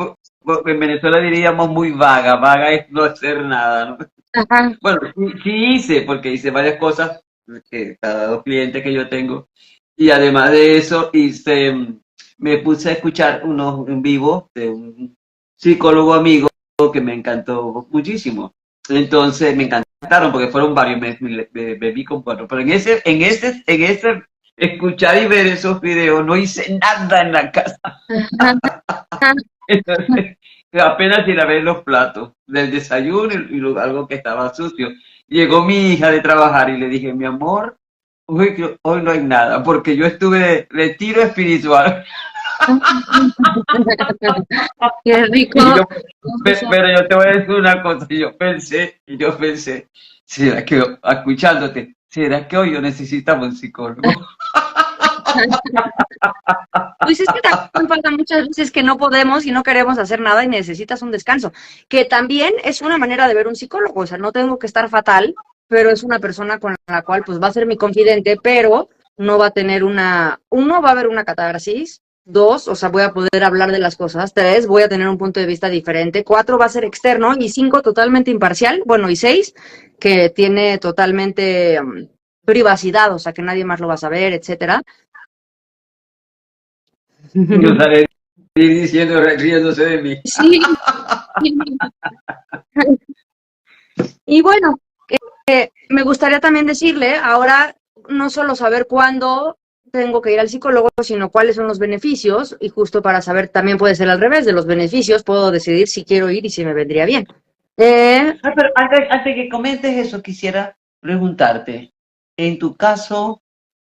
[SPEAKER 1] en Venezuela diríamos muy vaga, vaga es no hacer nada, ¿no?
[SPEAKER 2] ajá,
[SPEAKER 1] Bueno, sí, sí hice, porque hice varias cosas, cada dos clientes que yo tengo, y además de eso me puse a escuchar unos en vivo de un psicólogo amigo que me encantó muchísimo. Entonces me encantaron porque fueron varios, me vi con cuatro, pero en ese escuchar y ver esos videos no hice nada en la casa.
[SPEAKER 2] ajá.
[SPEAKER 1] Entonces, apenas ir a ver los platos del desayuno algo que estaba sucio. Llegó mi hija de trabajar y le dije, mi amor, hoy no hay nada, porque yo estuve de retiro espiritual.
[SPEAKER 2] Qué rico.
[SPEAKER 1] Y yo, pero yo te voy a decir una cosa, y yo pensé, ¿será que, escuchándote, será que hoy yo necesitaba un psicólogo?
[SPEAKER 2] Pues es que también pasa muchas veces que no podemos y no queremos hacer nada y necesitas un descanso, que también es una manera de ver un psicólogo, o sea, no tengo que estar fatal, pero es una persona con la cual pues va a ser mi confidente, pero no va a tener uno, va a haber una catarsis, dos, o sea, voy a poder hablar de las cosas, tres, voy a tener un punto de vista diferente, cuatro, va a ser externo y cinco, totalmente imparcial, bueno, y seis, que tiene totalmente privacidad, o sea, que nadie más lo va a saber, etcétera.
[SPEAKER 1] Yo estaré diciendo, riéndose de mí.
[SPEAKER 2] Sí. Y bueno, me gustaría también decirle, ahora no solo saber cuándo tengo que ir al psicólogo, sino cuáles son los beneficios, y justo para saber, también puede ser al revés, de los beneficios puedo decidir si quiero ir y si me vendría bien.
[SPEAKER 1] Pero antes que comentes eso, quisiera preguntarte, en tu caso,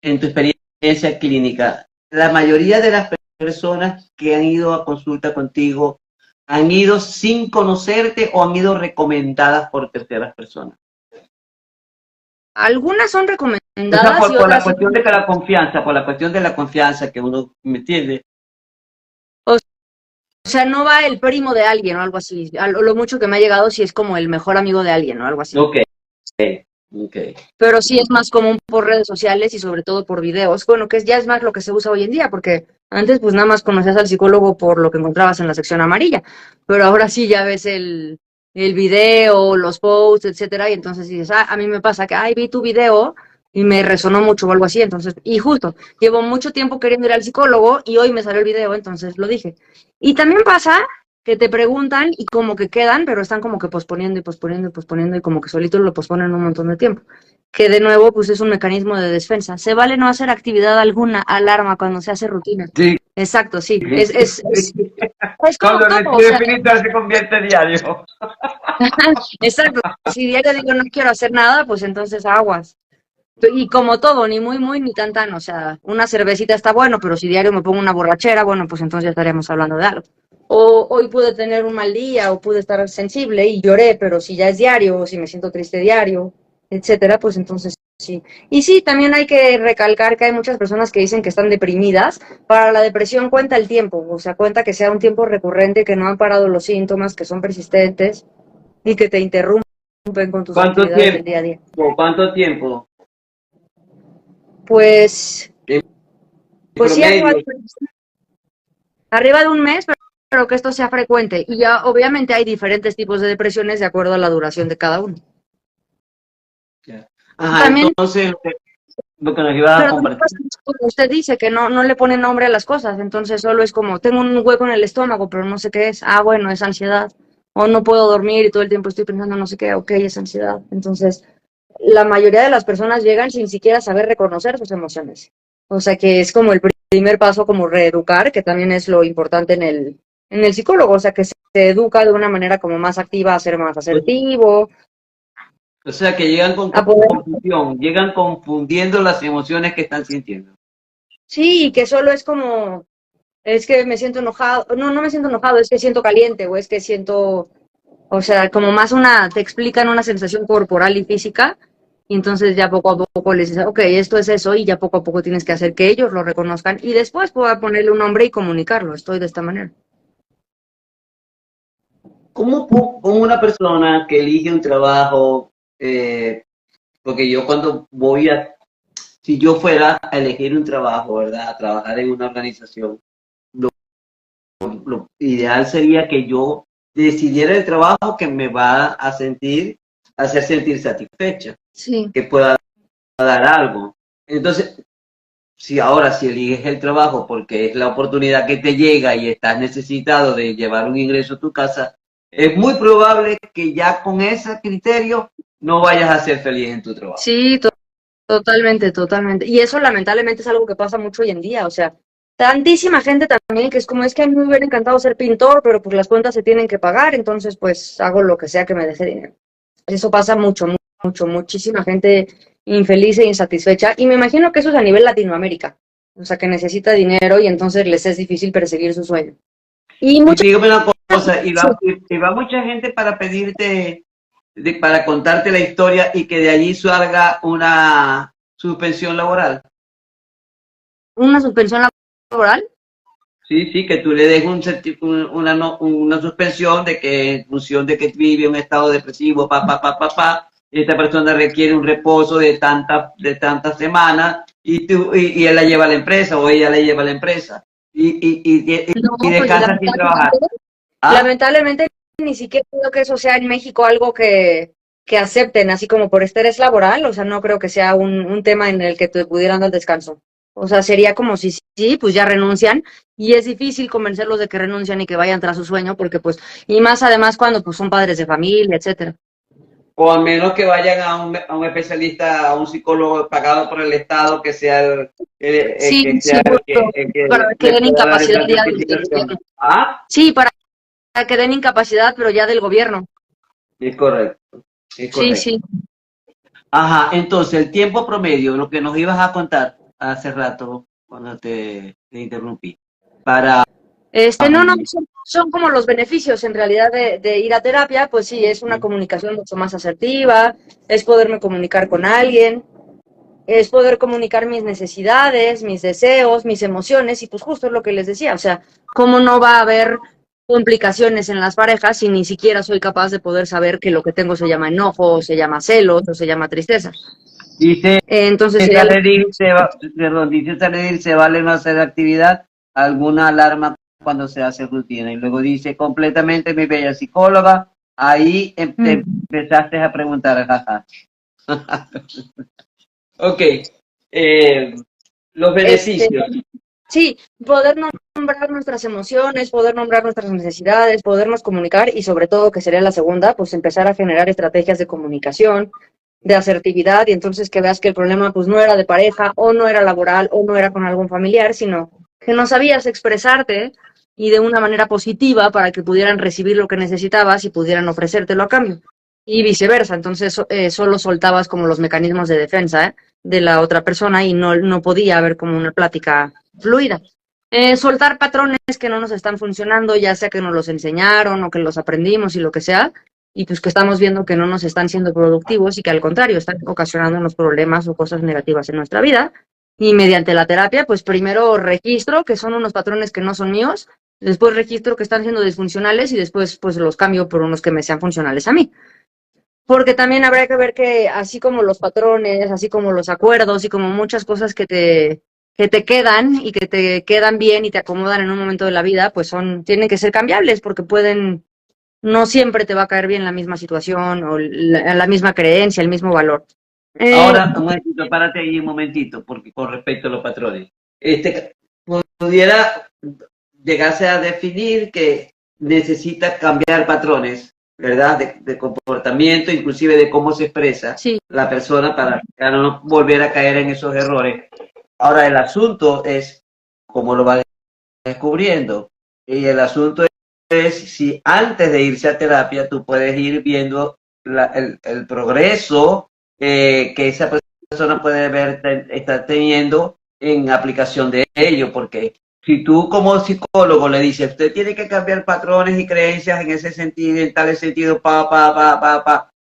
[SPEAKER 1] en tu experiencia clínica, la mayoría de las personas que han ido a consulta contigo, ¿han ido sin conocerte o han ido recomendadas por terceras personas?
[SPEAKER 2] Algunas son
[SPEAKER 1] O sea,
[SPEAKER 2] recomendadas y
[SPEAKER 1] por la
[SPEAKER 2] otras
[SPEAKER 1] cuestión de
[SPEAKER 2] simplemente.
[SPEAKER 1] que la confianza, por la cuestión de la confianza que uno me entiende.
[SPEAKER 2] sea, no va el primo de alguien o algo así. A lo mucho que me ha llegado sí es como el mejor amigo de alguien o algo así.
[SPEAKER 1] Ok, ok.
[SPEAKER 2] Pero sí es más común por redes sociales y sobre todo por videos. Bueno, que ya es más lo que se usa hoy en día, porque antes pues nada más conocías al psicólogo por lo que encontrabas en la sección amarilla, pero ahora sí ya ves el video, los posts, etcétera, y entonces dices, a mí me pasa que, ay, vi tu video y me resonó mucho o algo así, entonces, y justo, llevo mucho tiempo queriendo ir al psicólogo y hoy me salió el video, entonces lo dije. Y también pasa que te preguntan y como que quedan, pero están como que posponiendo y posponiendo y posponiendo y como que solitos lo posponen un montón de tiempo. Que de nuevo, pues es un mecanismo de defensa. Se vale no hacer actividad alguna, alarma, cuando se hace rutina.
[SPEAKER 1] Sí.
[SPEAKER 2] Exacto, sí. Es como
[SPEAKER 1] Cuando
[SPEAKER 2] todo, o
[SPEAKER 1] recibe
[SPEAKER 2] sea,
[SPEAKER 1] finita se convierte en diario.
[SPEAKER 2] exacto. Si diario digo no quiero hacer nada, pues entonces aguas. Y como todo, ni muy, muy, ni tan, tan. O sea, una cervecita está bueno, pero si diario me pongo una borrachera, bueno, pues entonces ya estaríamos hablando de algo. O hoy pude tener un mal día, o pude estar sensible y lloré, pero si ya es diario, o si me siento triste diario, etcétera, pues entonces sí. Y sí, también hay que recalcar que hay muchas personas que dicen que están deprimidas. Para la depresión cuenta el tiempo, o sea, cuenta que sea un tiempo recurrente, que no han parado los síntomas, que son persistentes y que te interrumpen con tus
[SPEAKER 1] ¿Cuánto
[SPEAKER 2] actividades del
[SPEAKER 1] tiempo?
[SPEAKER 2] día a día.
[SPEAKER 1] ¿Cuánto tiempo?
[SPEAKER 2] Pues
[SPEAKER 1] En
[SPEAKER 2] Pues sí,
[SPEAKER 1] promedio.
[SPEAKER 2] arriba de un mes, pero que esto sea frecuente. Y ya obviamente hay diferentes tipos de depresiones de acuerdo a la duración de cada uno.
[SPEAKER 1] Ajá,
[SPEAKER 2] También,
[SPEAKER 1] entonces lo que nos ibas a
[SPEAKER 2] pero también
[SPEAKER 1] compartir.
[SPEAKER 2] pasa mucho como usted dice, que no le pone nombre a las cosas. Entonces solo es como, tengo un hueco en el estómago, pero no sé qué es. Ah, bueno, es ansiedad. O no puedo dormir y todo el tiempo estoy pensando no sé qué, ok, es ansiedad. Entonces, la mayoría de las personas llegan sin siquiera saber reconocer sus emociones. O sea que es como el primer paso, como reeducar, que también es lo importante en el psicólogo, o sea que se educa de una manera como más activa a ser más asertivo,
[SPEAKER 1] O sea, que llegan con
[SPEAKER 2] a poder,
[SPEAKER 1] confusión, llegan confundiendo las emociones que están sintiendo.
[SPEAKER 2] sí, y que solo es como, es que me siento enojado, no me siento enojado, es que siento caliente, o es que siento, o sea, como más te explican una sensación corporal y física, y entonces ya poco a poco les dices, ok, esto es eso, y ya poco a poco tienes que hacer que ellos lo reconozcan, y después pueda ponerle un nombre y comunicarlo, estoy de esta manera.
[SPEAKER 1] ¿Cómo una persona que elige un trabajo, porque yo cuando si yo fuera a elegir un trabajo, ¿verdad? A trabajar en una organización, lo ideal sería que yo decidiera el trabajo que me va hacer sentir satisfecha,
[SPEAKER 2] Sí.
[SPEAKER 1] que pueda dar algo. Entonces, si eliges el trabajo porque es la oportunidad que te llega y estás necesitado de llevar un ingreso a tu casa, es muy probable que ya con ese criterio no vayas a ser feliz en tu trabajo.
[SPEAKER 2] Sí, totalmente, totalmente. Y eso lamentablemente es algo que pasa mucho hoy en día, o sea, tantísima gente también que es como, es que a mí me hubiera encantado ser pintor, pero pues las cuentas se tienen que pagar, entonces pues hago lo que sea que me deje dinero. Eso pasa mucho, mucho, muchísima gente infeliz e insatisfecha, y me imagino que eso es a nivel Latinoamérica, o sea, que necesita dinero y entonces les es difícil perseguir su sueño. Y
[SPEAKER 1] Y
[SPEAKER 2] muchas,
[SPEAKER 1] dígame una cosa, y va mucha gente para pedirte, para contarte la historia y que de allí salga una suspensión laboral.
[SPEAKER 2] una suspensión laboral.
[SPEAKER 1] Sí, sí, que tú le des una, una suspensión de que en función de que vive un estado depresivo, esta persona requiere un reposo de tantas semanas y él la lleva a la empresa o ella la lleva a la empresa
[SPEAKER 2] No,
[SPEAKER 1] y
[SPEAKER 2] pues
[SPEAKER 1] descansa sin trabajar. ¿Ah?
[SPEAKER 2] lamentablemente ni siquiera creo que eso sea en México algo que acepten, así como por estrés laboral, o sea, no creo que sea un tema en el que te pudieran dar descanso. O sea, sería como si sí, pues ya renuncian, y es difícil convencerlos de que renuncian y que vayan tras su sueño, porque pues, y más además cuando pues son padres de familia, etcétera.
[SPEAKER 1] O a menos que vayan a un especialista, a un psicólogo pagado por el Estado, que sea
[SPEAKER 2] Sí,
[SPEAKER 1] que sea
[SPEAKER 2] seguro,
[SPEAKER 1] el que
[SPEAKER 2] para que
[SPEAKER 1] le
[SPEAKER 2] den
[SPEAKER 1] pueda dar
[SPEAKER 2] incapacidad
[SPEAKER 1] esa
[SPEAKER 2] ya del
[SPEAKER 1] certificación.
[SPEAKER 2] gobierno.
[SPEAKER 1] Ah,
[SPEAKER 2] Sí, para que den incapacidad, pero ya del gobierno.
[SPEAKER 1] es correcto, es
[SPEAKER 2] Sí,
[SPEAKER 1] correcto.
[SPEAKER 2] sí.
[SPEAKER 1] Ajá, entonces el tiempo promedio, lo que nos ibas a contar hace rato, cuando te interrumpí, para...
[SPEAKER 2] No, son como los beneficios en realidad de ir a terapia, pues sí, es una comunicación mucho más asertiva, es poderme comunicar con alguien, es poder comunicar mis necesidades, mis deseos, mis emociones, y pues justo es lo que les decía, o sea, ¿cómo no va a haber complicaciones en las parejas y ni siquiera soy capaz de poder saber que lo que tengo se llama enojo, o se llama celos, o se llama tristeza.
[SPEAKER 1] Dice
[SPEAKER 2] Entonces,
[SPEAKER 1] Saledín, perdón, dice Saledín, se vale no hacer actividad, alguna alarma cuando se hace rutina. Y luego dice, completamente mi bella psicóloga, ahí empezaste a preguntar, jaja. Ok, los beneficios.
[SPEAKER 2] Sí, poder nombrar nuestras emociones, poder nombrar nuestras necesidades, podernos comunicar y sobre todo, que sería la segunda, pues empezar a generar estrategias de comunicación, de asertividad y entonces que veas que el problema pues no era de pareja o no era laboral o no era con algún familiar, sino que no sabías expresarte y de una manera positiva para que pudieran recibir lo que necesitabas y pudieran ofrecértelo a cambio. Y viceversa, entonces solo soltabas como los mecanismos de defensa de la otra persona y no podía haber como una plática fluida. Soltar patrones que no nos están funcionando, ya sea que nos los enseñaron o que los aprendimos y lo que sea, y pues que estamos viendo que no nos están siendo productivos y que al contrario están ocasionándonos problemas o cosas negativas en nuestra vida. Y mediante la terapia, pues primero registro que son unos patrones que no son míos, después registro que están siendo disfuncionales y después pues los cambio por unos que me sean funcionales a mí. Porque también habría que ver que así como los patrones, así como los acuerdos y como muchas cosas que te quedan y que te quedan bien y te acomodan en un momento de la vida, pues tienen que ser cambiables porque no siempre te va a caer bien la misma situación o la misma creencia, el mismo valor.
[SPEAKER 1] Ahora, un momentito, párate ahí un momentito, porque con respecto a los patrones. Pudiera llegarse a definir que necesita cambiar patrones, ¿verdad? De comportamiento, inclusive de cómo se expresa la persona para no volver a caer en esos errores. Ahora, el asunto es cómo lo va descubriendo. Y el asunto es si antes de irse a terapia tú puedes ir viendo el progreso que esa persona puede estar teniendo en aplicación de ello, porque si tú como psicólogo le dices, usted tiene que cambiar patrones y creencias en ese sentido, en tal sentido,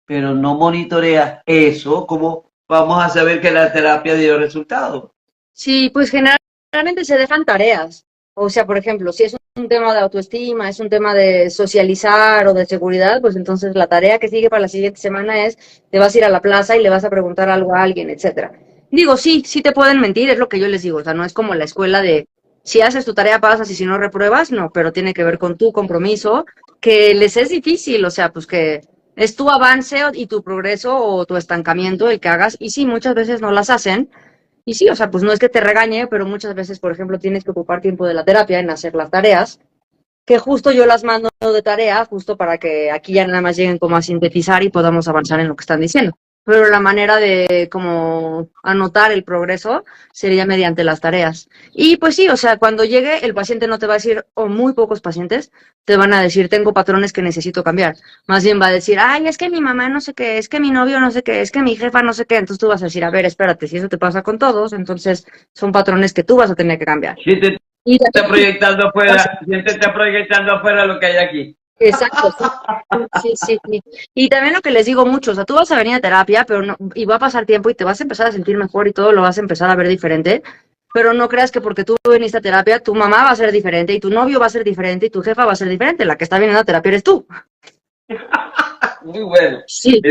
[SPEAKER 1] pero no monitoreas eso, ¿cómo vamos a saber que la terapia dio resultado?
[SPEAKER 2] Sí, pues generalmente se dejan tareas. O sea, por ejemplo, si es un tema de autoestima, es un tema de socializar o de seguridad, pues entonces la tarea que sigue para la siguiente semana es, te vas a ir a la plaza y le vas a preguntar algo a alguien, etcétera. Digo, sí te pueden mentir, es lo que yo les digo. O sea, no es como la escuela de, si haces tu tarea pasas y si no repruebas, no, pero tiene que ver con tu compromiso, que les es difícil, o sea, pues que es tu avance y tu progreso o tu estancamiento el que hagas, y sí, muchas veces no las hacen. Y sí, o sea, pues no es que te regañe, pero muchas veces, por ejemplo, tienes que ocupar tiempo de la terapia en hacer las tareas, que justo yo las mando de tarea, justo para que aquí ya nada más lleguen como a sintetizar y podamos avanzar en lo que están diciendo. Pero la manera de como anotar el progreso sería mediante las tareas. Y pues sí, o sea, cuando llegue el paciente no te va a decir, o muy pocos pacientes te van a decir, tengo patrones que necesito cambiar. Más bien va a decir, ay, es que mi mamá no sé qué, es que mi novio no sé qué, es que mi jefa no sé qué. Entonces tú vas a decir, a ver, espérate, si eso te pasa con todos, entonces son patrones que tú vas a tener que cambiar.
[SPEAKER 1] Sí, te está proyectando afuera, te está proyectando afuera lo que hay aquí.
[SPEAKER 2] Exacto, sí. Y también lo que les digo mucho, o sea, tú vas a venir a terapia, pero no, y va a pasar tiempo y te vas a empezar a sentir mejor y todo lo vas a empezar a ver diferente, pero no creas que porque tú viniste a terapia, tu mamá va a ser diferente y tu novio va a ser diferente y tu jefa va a ser diferente, la que está viniendo a terapia eres tú.
[SPEAKER 1] Muy bueno.
[SPEAKER 2] Sí.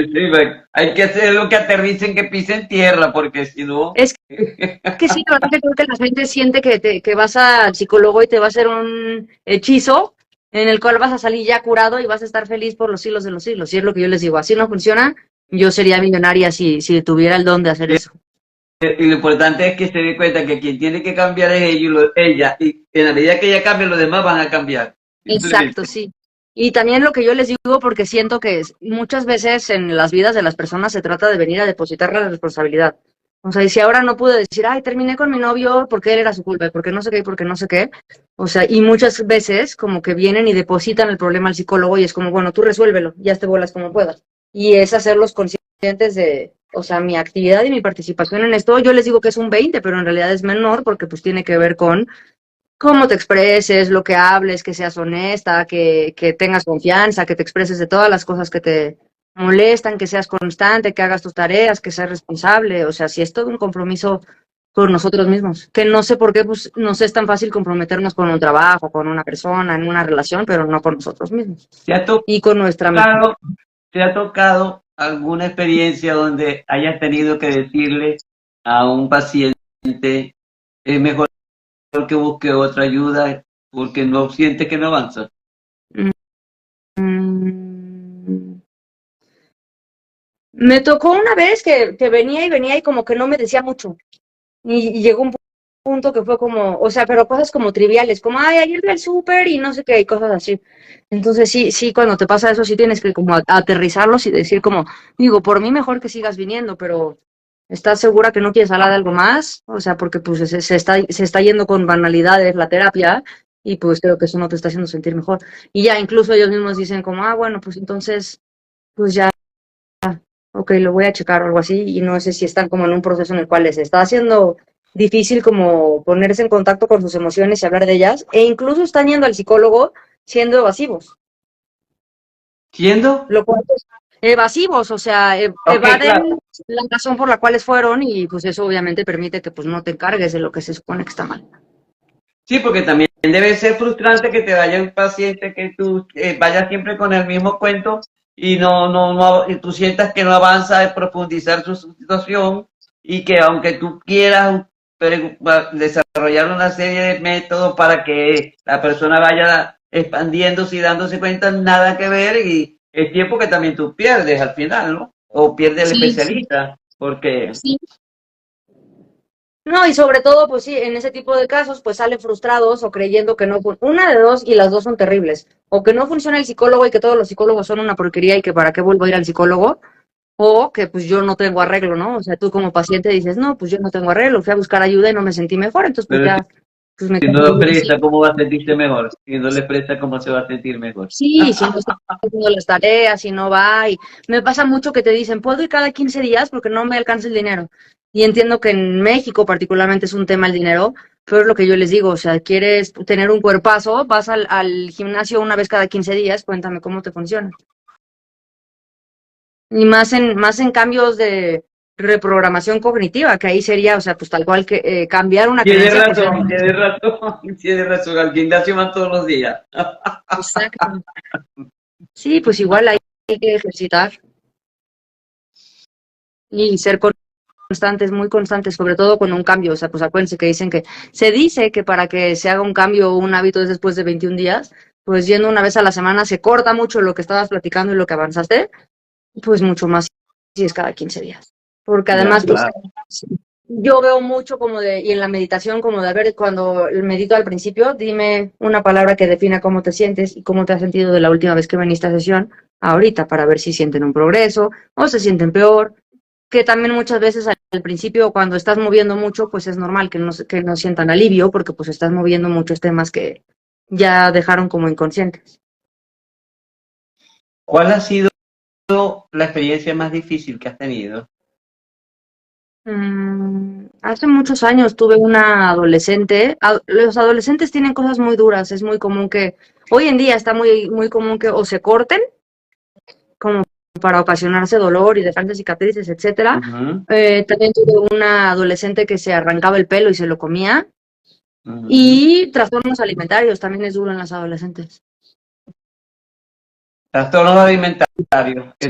[SPEAKER 1] Hay que hacer lo que aterricen, que pisen tierra, porque si no...
[SPEAKER 2] Es que sí, la verdad que creo que la gente siente que vas al psicólogo y te va a hacer un hechizo en el cual vas a salir ya curado y vas a estar feliz por los siglos de los siglos. Y es lo que yo les digo, así no funciona. Yo sería millonaria si tuviera el don de hacer eso.
[SPEAKER 1] Y lo importante es que se dé cuenta que quien tiene que cambiar es ella, y en la medida que ella cambie, los demás van a cambiar.
[SPEAKER 2] Exacto, sí. Y también lo que yo les digo, porque siento que muchas veces en las vidas de las personas se trata de venir a depositar la responsabilidad. O sea, y si ahora no pude decir, ay, terminé con mi novio porque él era su culpa, porque no sé qué, porque no sé qué. O sea, y muchas veces como que vienen y depositan el problema al psicólogo y es como, bueno, tú resuélvelo, ya te bolas como puedas. Y es hacerlos conscientes de, o sea, mi actividad y mi participación en esto, yo les digo que es un 20, pero en realidad es menor porque pues tiene que ver con cómo te expreses, lo que hables, que seas honesta, que tengas confianza, que te expreses de todas las cosas que te molestan, que seas constante, que hagas tus tareas, que seas responsable. O sea, si es todo un compromiso con nosotros mismos, que no sé por qué pues, nos es tan fácil comprometernos con un trabajo, con una persona, en una relación, pero no con nosotros mismos
[SPEAKER 1] ¿Te ha
[SPEAKER 2] y con nuestra mente.
[SPEAKER 1] tocado, te ha tocado alguna experiencia donde hayas tenido que decirle a un paciente, es mejor que busque otra ayuda porque no siente que no avanza?
[SPEAKER 2] Mm, Me tocó una vez que venía y como que no me decía mucho. Y llegó un punto que fue como, o sea, pero cosas como triviales, como, ay, ayer fui al súper y no sé qué, y cosas así. Entonces sí, cuando te pasa eso, sí tienes que como aterrizarlos y decir como, digo, por mí mejor que sigas viniendo, pero ¿estás segura que no quieres hablar de algo más? O sea, porque pues se está yendo con banalidades la terapia y pues creo que eso no te está haciendo sentir mejor. Y ya incluso ellos mismos dicen como, ah, bueno, pues entonces, pues ya, ok, lo voy a checar o algo así, y no sé si están como en un proceso en el cual les está haciendo difícil como ponerse en contacto con sus emociones y hablar de ellas, e incluso están yendo al psicólogo siendo evasivos,
[SPEAKER 1] ¿Siendo?
[SPEAKER 2] lo cual es evasivos, o sea,
[SPEAKER 1] Ok, claro.
[SPEAKER 2] evaden la razón por la cual fueron y pues eso obviamente permite que pues no te encargues de lo que se supone que está mal.
[SPEAKER 1] Sí, porque también debe ser frustrante que te vaya un paciente que tú vayas siempre con el mismo cuento y y tú sientas que no avanza en profundizar su situación y que aunque tú quieras desarrollar una serie de métodos para que la persona vaya expandiéndose y dándose cuenta, nada que ver y es tiempo que también tú pierdes al final, ¿no? O pierde el
[SPEAKER 2] Sí,
[SPEAKER 1] especialista, porque
[SPEAKER 2] sí. No, y sobre todo, pues sí, en ese tipo de casos, pues salen frustrados o creyendo que no, una de dos y las dos son terribles, o que no funciona el psicólogo y que todos los psicólogos son una porquería y que para qué vuelvo a ir al psicólogo, o que pues yo no tengo arreglo, ¿no? O sea, tú como paciente dices, no, pues yo no tengo arreglo, fui a buscar ayuda y no me sentí mejor, entonces pues
[SPEAKER 1] pero
[SPEAKER 2] ya, pues me
[SPEAKER 1] si
[SPEAKER 2] quedo
[SPEAKER 1] no le
[SPEAKER 2] así.
[SPEAKER 1] presta, ¿cómo va a sentirse mejor? Si no le presta, ¿cómo se va a sentir mejor?
[SPEAKER 2] Sí, si no está haciendo las tareas, si no va, y me pasa mucho que te dicen, puedo ir cada 15 días porque no me alcanza el dinero. Y entiendo que en México particularmente es un tema el dinero, pero es lo que yo les digo, o sea, quieres tener un cuerpazo, vas al gimnasio una vez cada 15 días, cuéntame cómo te funciona. Y más en cambios de reprogramación cognitiva, que ahí sería, o sea, pues tal cual que cambiar una
[SPEAKER 1] Tiene
[SPEAKER 2] creencia por ser
[SPEAKER 1] razón, tiene razón, tiene razón. Al gimnasio van todos los días.
[SPEAKER 2] exacto. Sí, pues igual hay que ejercitar y ser constantes, muy constantes, sobre todo con un cambio. O sea, pues acuérdense que dicen que se dice que para que se haga un cambio o un hábito es después de 21 días, pues yendo una vez a la semana se corta mucho lo que estabas platicando y lo que avanzaste, pues mucho más si es cada 15 días. Porque
[SPEAKER 1] Ya,
[SPEAKER 2] además, pues
[SPEAKER 1] claro.
[SPEAKER 2] yo veo mucho como y en la meditación, como de, a ver, cuando medito al principio, dime una palabra que defina cómo te sientes y cómo te has sentido de la última vez que viniste a sesión, ahorita, para ver si sienten un progreso o se sienten peor, que también muchas veces al principio cuando estás moviendo mucho, pues es normal que no sientan alivio porque pues estás moviendo muchos temas que ya dejaron como inconscientes.
[SPEAKER 1] ¿Cuál ha sido la experiencia más difícil que has tenido?
[SPEAKER 2] Hace muchos años tuve una adolescente. Los adolescentes tienen cosas muy duras. Es muy común que, hoy en día está muy, muy común que o se corten, como para ocasionarse dolor y dejarse cicatrices, etcétera.
[SPEAKER 1] Ujú,
[SPEAKER 2] También tuve una adolescente que se arrancaba el pelo y se lo comía.
[SPEAKER 1] ujú.
[SPEAKER 2] Y trastornos alimentarios también es duro en las adolescentes.
[SPEAKER 1] Trastornos alimentarios,
[SPEAKER 2] Sí,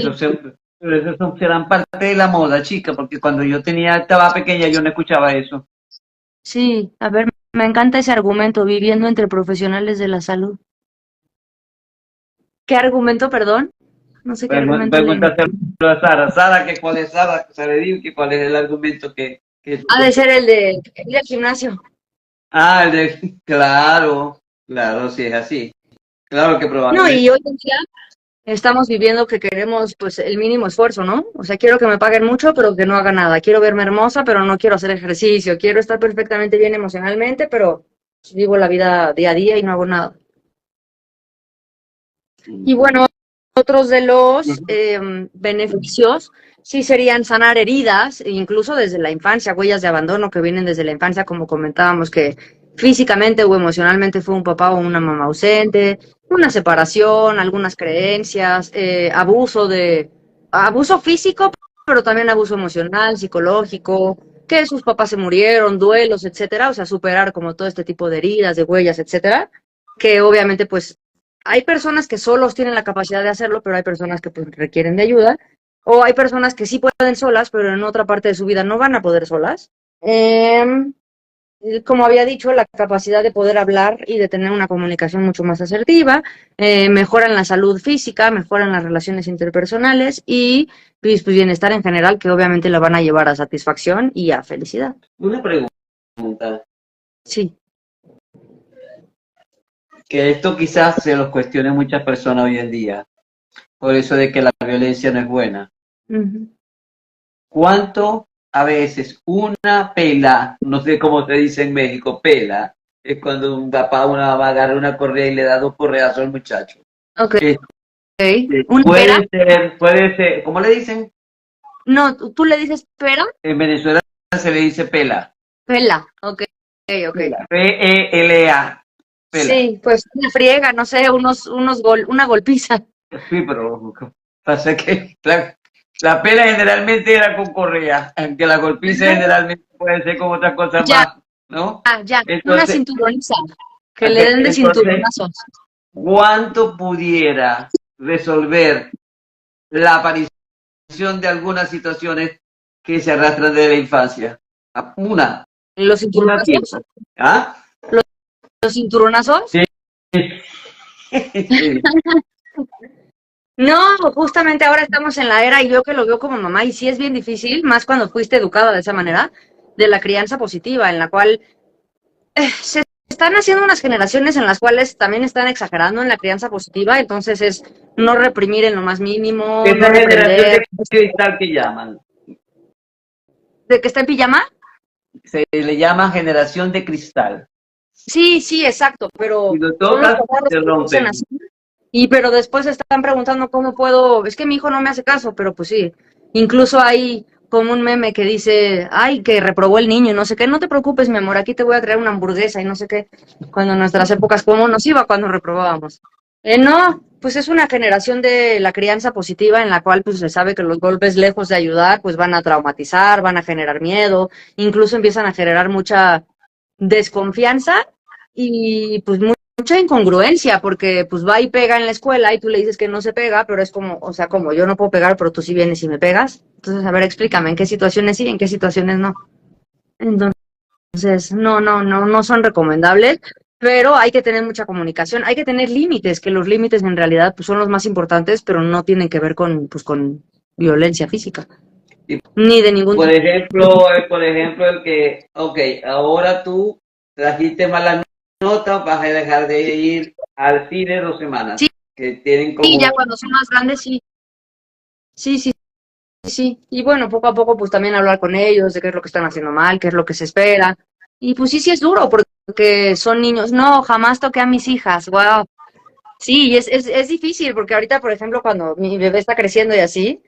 [SPEAKER 1] serán parte de la moda, chica, porque cuando estaba pequeña yo no escuchaba eso.
[SPEAKER 2] sí. A ver, me encanta ese argumento, viviendo entre profesionales de la salud. ¿Qué argumento, perdón? No sé qué argumento le...
[SPEAKER 1] Pregúntaselo a Sara. Sara, ¿cuál es Sara? Sara, dime que cuál es el argumento que...
[SPEAKER 2] Ha de ser el del gimnasio.
[SPEAKER 1] Ah, claro, claro, sí es así. Claro que
[SPEAKER 2] No,
[SPEAKER 1] probablemente.
[SPEAKER 2] y hoy en día estamos viviendo que queremos pues el mínimo esfuerzo, ¿no? O sea, quiero que me paguen mucho, pero que no haga nada. Quiero verme hermosa, pero no quiero hacer ejercicio. Quiero estar perfectamente bien emocionalmente, pero vivo la vida día a día y no hago nada. Y bueno, otros de los beneficios sí serían sanar heridas, incluso desde la infancia, huellas de abandono que vienen desde la infancia, como comentábamos, que físicamente o emocionalmente fue un papá o una mamá ausente, una separación, algunas creencias, abuso físico, pero también abuso emocional, psicológico, que sus papás se murieron, duelos, etcétera, o sea, superar como todo este tipo de heridas, de huellas, etcétera, que obviamente pues hay personas que solos tienen la capacidad de hacerlo, pero hay personas que pues requieren de ayuda, o hay personas que sí pueden solas, pero en otra parte de su vida no van a poder solas. Como había dicho, la capacidad de poder hablar y de tener una comunicación mucho más asertiva, mejoran la salud física, mejoran las relaciones interpersonales y pues, bienestar en general, que obviamente la van a llevar a satisfacción y a felicidad.
[SPEAKER 1] Una pregunta,
[SPEAKER 2] Sí.
[SPEAKER 1] que esto quizás se los cuestione muchas personas hoy en día, por eso de que la violencia no es buena.
[SPEAKER 2] Uh-huh.
[SPEAKER 1] ¿Cuánto a veces una pela, no sé cómo se dice en México, pela, es cuando un papá o una mamá agarra una correa y le da 2 correazos al muchacho?
[SPEAKER 2] Ok. ¿Una pera?
[SPEAKER 1] Puede ser, ¿cómo le dicen?
[SPEAKER 2] No, ¿tú le dices pera?
[SPEAKER 1] En Venezuela se le dice pela.
[SPEAKER 2] Pela, ok.
[SPEAKER 1] P-E-L-A. Pela.
[SPEAKER 2] Sí, pues una friega, no sé, una golpiza.
[SPEAKER 1] Sí, pero pasa que la pela generalmente era con correa, aunque la golpiza generalmente puede ser con otra cosa
[SPEAKER 2] Ya,
[SPEAKER 1] más, ¿no?
[SPEAKER 2] ya, una
[SPEAKER 1] Entonces,
[SPEAKER 2] cinturoniza, que le den de cinturonazos.
[SPEAKER 1] ¿cuánto pudiera resolver la aparición de algunas situaciones que se arrastran desde la infancia? Una.
[SPEAKER 2] ¿Los cinturonazos?
[SPEAKER 1] ¿Ah?
[SPEAKER 2] ¿Los cinturonazos?
[SPEAKER 1] Sí. Sí.
[SPEAKER 2] No, justamente ahora estamos en la era, y yo que lo veo como mamá, y sí es bien difícil, más cuando fuiste educada de esa manera, de la crianza positiva, en la cual se están haciendo unas generaciones en las cuales también están exagerando en la crianza positiva, entonces es no reprimir en lo más mínimo,
[SPEAKER 1] Esa
[SPEAKER 2] no
[SPEAKER 1] generación
[SPEAKER 2] reprender.
[SPEAKER 1] de cristal que llaman.
[SPEAKER 2] ¿De que está en pijama?
[SPEAKER 1] Se le llama generación de cristal.
[SPEAKER 2] Sí, sí, exacto, pero
[SPEAKER 1] Si lo
[SPEAKER 2] son los
[SPEAKER 1] tocas,
[SPEAKER 2] papás
[SPEAKER 1] se
[SPEAKER 2] que lo dicen
[SPEAKER 1] rompen.
[SPEAKER 2] así. Y pero después están preguntando cómo puedo, es que mi hijo no me hace caso, pero pues sí, incluso hay como un meme que dice, ay, que reprobó el niño y no sé qué, no te preocupes, mi amor, aquí te voy a traer una hamburguesa y no sé qué, cuando en nuestras épocas, ¿cómo nos iba cuando reprobábamos? No, pues es una generación de la crianza positiva en la cual pues se sabe que los golpes lejos de ayudar pues van a traumatizar, van a generar miedo, incluso empiezan a generar mucha desconfianza y pues mucha incongruencia, porque pues va y pega en la escuela y tú le dices que no se pega, pero es como, o sea, como yo no puedo pegar, pero tú sí vienes y me pegas. Entonces, a ver, explícame en qué situaciones sí, en qué situaciones no. Entonces, no son recomendables, pero hay que tener mucha comunicación, hay que tener límites, que los límites en realidad pues, son los más importantes, pero no tienen que ver con, pues, con violencia física, ni de ningún
[SPEAKER 1] Por
[SPEAKER 2] tipo.
[SPEAKER 1] ejemplo, el que, ok, ahora tú trajiste malas notas, vas a dejar de ir al cine 2 semanas.
[SPEAKER 2] Sí,
[SPEAKER 1] Que tienen
[SPEAKER 2] sí, ya
[SPEAKER 1] como...
[SPEAKER 2] cuando son más grandes, sí. Sí, sí, sí. Y bueno, poco a poco, pues también hablar con ellos de qué es lo que están haciendo mal, qué es lo que se espera. Y pues sí, sí es duro porque son niños. No, jamás toqué a mis hijas. Wow. Sí, y es difícil porque ahorita, por ejemplo, cuando mi bebé está creciendo y así,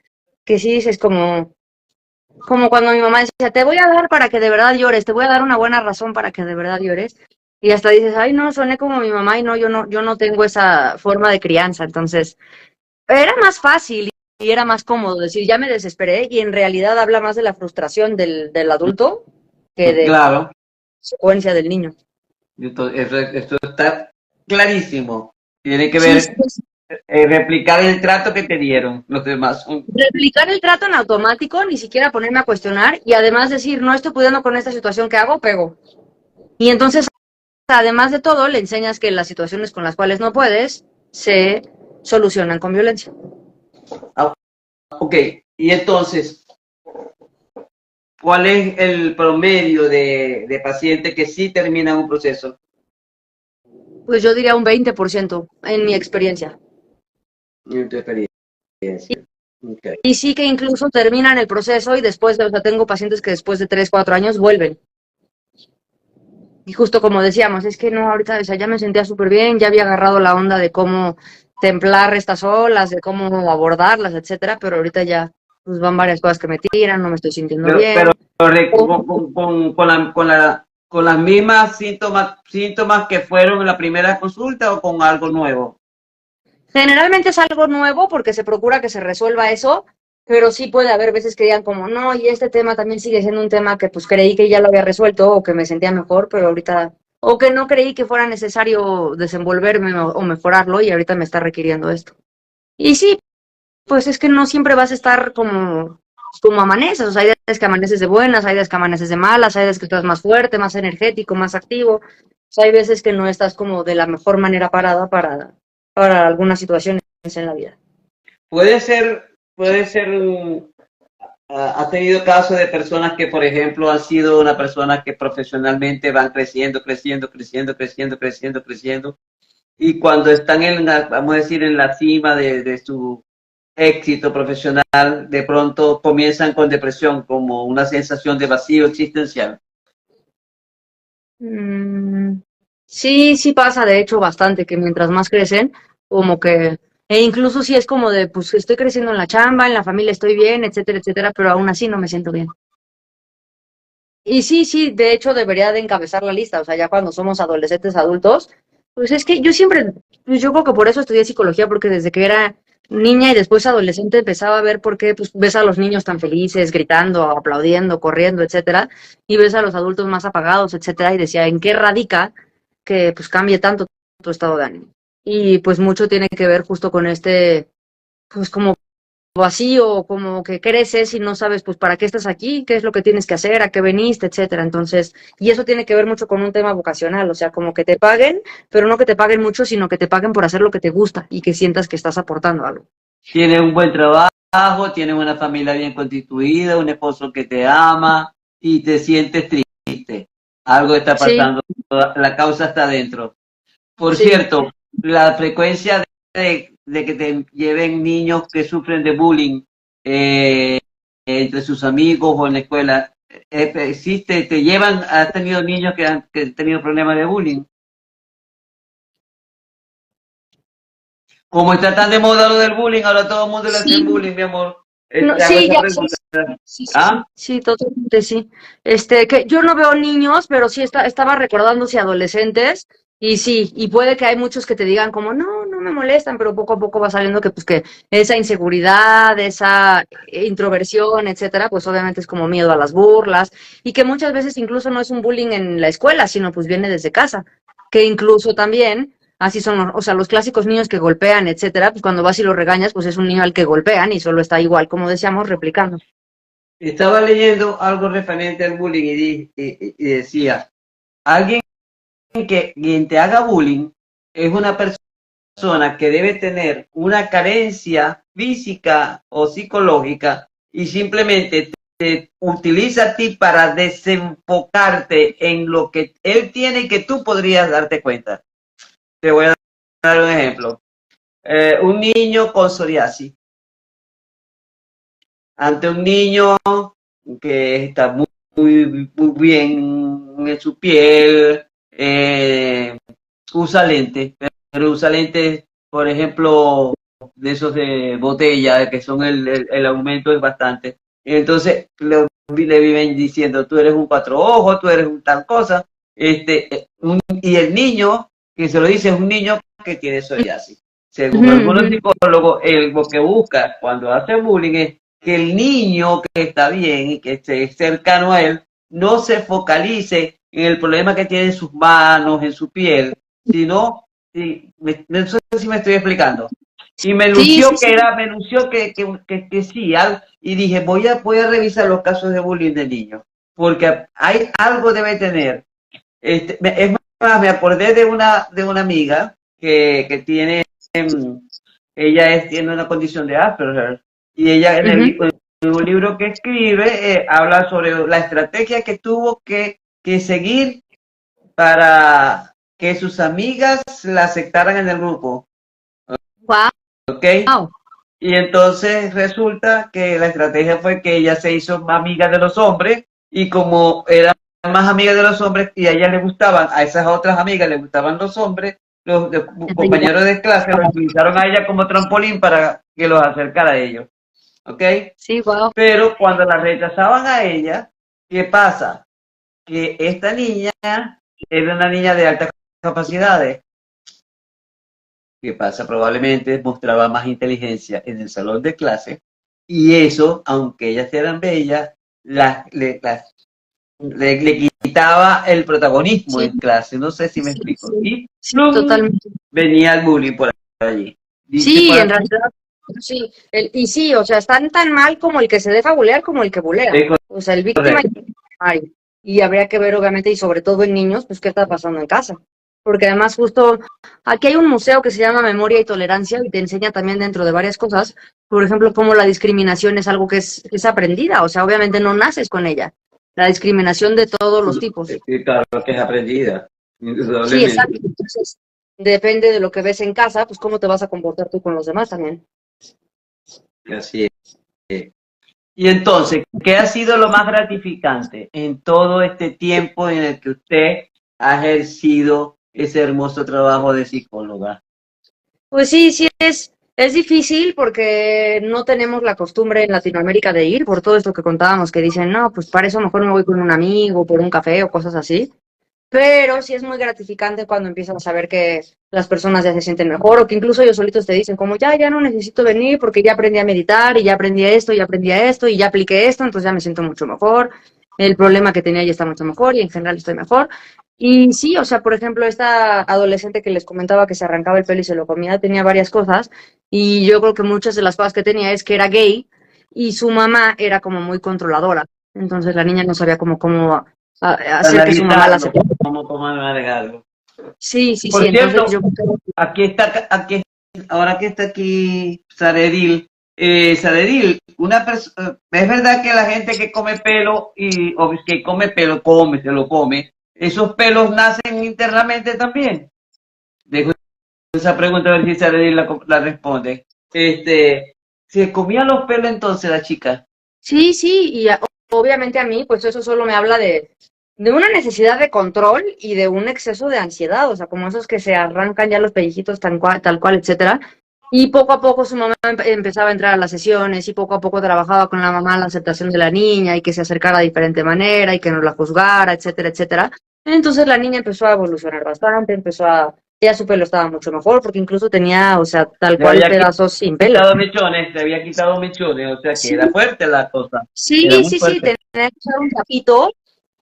[SPEAKER 2] que sí dices como cuando mi mamá decía, te voy a dar para que de verdad llores, te voy a dar una buena razón para que de verdad llores. Y hasta dices, ay, no, soné como mi mamá y no, yo no tengo esa forma de crianza. Entonces, era más fácil y era más cómodo decir, ya me desesperé, y en realidad habla más de la frustración del adulto que de la
[SPEAKER 1] Claro,
[SPEAKER 2] consecuencia del niño.
[SPEAKER 1] esto está clarísimo. Tiene que
[SPEAKER 2] Sí, sí,
[SPEAKER 1] ver, replicar el trato que te dieron los demás.
[SPEAKER 2] replicar el trato en automático, ni siquiera ponerme a cuestionar y además decir, no estoy pudiendo con esta situación que hago, pego. Y entonces, además de todo, le enseñas que las situaciones con las cuales no puedes se solucionan con violencia.
[SPEAKER 1] Ok, y entonces, ¿cuál es el promedio de pacientes que sí terminan un proceso?
[SPEAKER 2] Pues yo diría un 20% en mi experiencia.
[SPEAKER 1] En tu experiencia. Okay.
[SPEAKER 2] Y sí que incluso terminan el proceso y después, o sea, tengo pacientes que después de 3, 4 años vuelven. Y justo como decíamos, es que no, ahorita, o sea, ya me sentía súper bien, ya había agarrado la onda de cómo templar estas olas, de cómo abordarlas, etcétera, pero ahorita ya pues van varias cosas que me tiran, no me estoy sintiendo
[SPEAKER 1] Pero
[SPEAKER 2] bien.
[SPEAKER 1] con las mismas síntomas que fueron en la primera consulta o con algo nuevo.
[SPEAKER 2] Generalmente es algo nuevo porque se procura que se resuelva eso, pero sí puede haber veces que digan como, no, y este tema también sigue siendo un tema que pues creí que ya lo había resuelto o que me sentía mejor, pero ahorita, o que no creí que fuera necesario desenvolverme o mejorarlo y ahorita me está requiriendo esto. Y sí, pues es que no siempre vas a estar como amaneces, o sea, hay días que amaneces de buenas, hay días que amaneces de malas, hay días que estás más fuerte, más energético, más activo, o sea, hay veces que no estás como de la mejor manera parada para algunas situaciones en la vida.
[SPEAKER 1] ¿Ha tenido casos de personas que, por ejemplo, han sido una persona que profesionalmente van creciendo, creciendo, creciendo, creciendo, creciendo, creciendo, y cuando están vamos a decir, en la cima de su éxito profesional, de pronto comienzan con depresión, como una sensación de vacío existencial?
[SPEAKER 2] Mm, sí, sí pasa, de hecho, bastante, que mientras más crecen, como que, e incluso si es como de, pues estoy creciendo en la chamba, en la familia estoy bien, etcétera, etcétera, pero aún así no me siento bien. Y sí, sí, de hecho debería de encabezar la lista, o sea, ya cuando somos adolescentes, adultos, pues es que yo siempre, pues yo creo que por eso estudié psicología, porque desde que era niña y después adolescente empezaba a ver por qué, pues ves a los niños tan felices, gritando, aplaudiendo, corriendo, etcétera, y ves a los adultos más apagados, etcétera, y decía, ¿en qué radica que pues cambie tanto tu estado de ánimo? Y pues mucho tiene que ver justo con pues como vacío, como que creces y no sabes pues para qué estás aquí, qué es lo que tienes que hacer, a qué veniste, etcétera. Entonces, y eso tiene que ver mucho con un tema vocacional, o sea, como que te paguen, pero no que te paguen mucho, sino que te paguen por hacer lo que te gusta y que sientas que estás aportando algo.
[SPEAKER 1] Tienes un buen trabajo, tienes una familia bien constituida, un esposo que te ama y te sientes triste. Algo está
[SPEAKER 2] Sí,
[SPEAKER 1] pasando, la causa está dentro. Por
[SPEAKER 2] sí.
[SPEAKER 1] cierto, la frecuencia de que te lleven niños que sufren de bullying eh, entre sus amigos o en la escuela, existe, te llevan, has tenido niños que han tenido problemas de bullying. Como está tan de moda lo del bullying, ahora todo el mundo le hacen
[SPEAKER 2] Sí,
[SPEAKER 1] bullying, mi amor.
[SPEAKER 2] no,
[SPEAKER 1] Te hago
[SPEAKER 2] sí,
[SPEAKER 1] esa
[SPEAKER 2] ya sé.
[SPEAKER 1] pregunta.
[SPEAKER 2] Sí, sí,
[SPEAKER 1] ¿Ah?
[SPEAKER 2] sí, sí, totalmente sí. Que yo no veo niños, pero sí estaba recordando si adolescentes, y sí, y puede que hay muchos que te digan como, no, no me molestan, pero poco a poco va saliendo que pues que esa inseguridad, esa introversión, etcétera, pues obviamente es como miedo a las burlas, y que muchas veces incluso no es un bullying en la escuela, sino pues viene desde casa, que incluso también así son, o sea, los clásicos niños que golpean, etcétera, pues cuando vas y lo regañas, pues es un niño al que golpean y solo está igual, como decíamos, replicando.
[SPEAKER 1] Estaba leyendo algo referente al bullying y decía, alguien quien te haga bullying es una persona que debe tener una carencia física o psicológica y simplemente te utiliza a ti para desenfocarte en lo que él tiene y que tú podrías darte cuenta. Te voy a dar un ejemplo. Un niño con psoriasis. Ante un niño que está muy bien en su piel, usa lentes, pero usa lentes, por ejemplo, de esos de botella, que son el aumento es bastante. Entonces le viven diciendo, tú eres un cuatro ojos, tú eres un tal cosa. Y el niño que se lo dice es un niño que tiene psoriasis. Según algunos
[SPEAKER 2] Ujú,
[SPEAKER 1] psicólogos, lo que busca cuando hace bullying es que el niño que está bien y que esté cercano a él no se focalice en el problema que tiene en sus manos, en su piel, sino, no sé si me estoy explicando. Y
[SPEAKER 2] sí, sí, sí.
[SPEAKER 1] me lució que sí, y dije, voy a revisar los casos de bullying de niños, porque hay algo debe tener. Es más, me acordé de una amiga que tiene, tiene una condición de Asperger, y ella
[SPEAKER 2] Ujú.
[SPEAKER 1] en un libro que escribe, habla sobre la estrategia que tuvo que seguir para que sus amigas la aceptaran en el grupo, ¿ok?
[SPEAKER 2] Wow.
[SPEAKER 1] Y entonces resulta que la estrategia fue que ella se hizo más amiga de los hombres, y como era más amiga de los hombres y a ella le gustaban, a esas otras amigas le gustaban los hombres, los compañeros de clase lo utilizaron a ella como trampolín para que los acercara a ellos, ¿ok?
[SPEAKER 2] Sí, wow.
[SPEAKER 1] Pero cuando la rechazaban a ella, ¿qué pasa? Que esta niña era una niña de altas capacidades. ¿Qué pasa? Probablemente mostraba más inteligencia en el salón de clase Y eso, aunque ellas eran bellas, le quitaba el protagonismo
[SPEAKER 2] Sí,
[SPEAKER 1] en clase. No sé si me
[SPEAKER 2] sí,
[SPEAKER 1] explico.
[SPEAKER 2] sí,
[SPEAKER 1] Y
[SPEAKER 2] sí,
[SPEAKER 1] ¡plum!
[SPEAKER 2] totalmente.
[SPEAKER 1] Venía el bullying por allí. Dice
[SPEAKER 2] Sí,
[SPEAKER 1] por
[SPEAKER 2] en
[SPEAKER 1] aquí,
[SPEAKER 2] realidad, sí. Y sí, o sea, están tan mal como el que se deja bulear como el que bulea.
[SPEAKER 1] es
[SPEAKER 2] O sea, el víctima y
[SPEAKER 1] correcto.
[SPEAKER 2] el victimario. Y habría que ver, obviamente, y sobre todo en niños, pues qué está pasando en casa. Porque además justo aquí hay un museo que se llama Memoria y Tolerancia y te enseña también dentro de varias cosas, por ejemplo, cómo la discriminación es algo que es aprendida, o sea, obviamente no naces con ella. La discriminación de todos los tipos.
[SPEAKER 1] Sí, claro que es aprendida,
[SPEAKER 2] Sí, exacto.
[SPEAKER 1] indudablemente.
[SPEAKER 2] Entonces, depende de lo que ves en casa, pues cómo te vas a comportar tú con los demás también.
[SPEAKER 1] Así es. Y entonces, ¿qué ha sido lo más gratificante en todo este tiempo en el que usted ha ejercido ese hermoso trabajo de psicóloga?
[SPEAKER 2] Pues sí, es difícil porque no tenemos la costumbre en Latinoamérica de ir, por todo esto que contábamos, que dicen, no, pues para eso mejor me voy con un amigo, por un café o cosas así. Pero sí es muy gratificante cuando empiezas a saber que las personas ya se sienten mejor o que incluso ellos solitos te dicen como ya no necesito venir porque ya aprendí a meditar y ya aprendí esto, ya aprendí esto y ya apliqué esto, entonces ya me siento mucho mejor. El problema que tenía ya está mucho mejor y en general estoy mejor. Y sí, o sea, por ejemplo, esta adolescente que les comentaba que se arrancaba el pelo y se lo comía tenía varias cosas y yo creo que muchas de las cosas que tenía es que era gay y su mamá era como muy controladora. Entonces la niña no sabía hacer que su mamá la
[SPEAKER 1] Analizarlo,
[SPEAKER 2] aceptara.
[SPEAKER 1] cómo manejarlo.
[SPEAKER 2] Sí, sí, sí,
[SPEAKER 1] Por
[SPEAKER 2] entonces
[SPEAKER 1] cierto,
[SPEAKER 2] yo creo que
[SPEAKER 1] ahora que está aquí Saredil, Saredil, es verdad que la gente que come pelo o que come pelo, se lo come, esos pelos nacen internamente también. Dejo esa pregunta a ver si Saredil la responde. ¿Se comía los pelos entonces la chica?
[SPEAKER 2] sí, sí, obviamente a mí, pues eso solo me habla de una necesidad de control y de un exceso de ansiedad, o sea, como esos que se arrancan ya los pellejitos tal cual, etcétera. Y poco a poco su mamá empezaba a entrar a las sesiones y poco a poco trabajaba con la mamá la aceptación de la niña y que se acercara de diferente manera y que no la juzgara, etcétera, etcétera. Entonces la niña empezó a evolucionar bastante, ya su pelo estaba mucho mejor porque incluso tenía, o sea, tal
[SPEAKER 1] Le
[SPEAKER 2] cual
[SPEAKER 1] había
[SPEAKER 2] pedazos sin pelo.
[SPEAKER 1] quitado mechones, le había quitado mechones, o sea que
[SPEAKER 2] Sí,
[SPEAKER 1] era fuerte la cosa, era
[SPEAKER 2] sí,
[SPEAKER 1] muy
[SPEAKER 2] sí, sí,
[SPEAKER 1] fuerte.
[SPEAKER 2] tener que usar un trapito,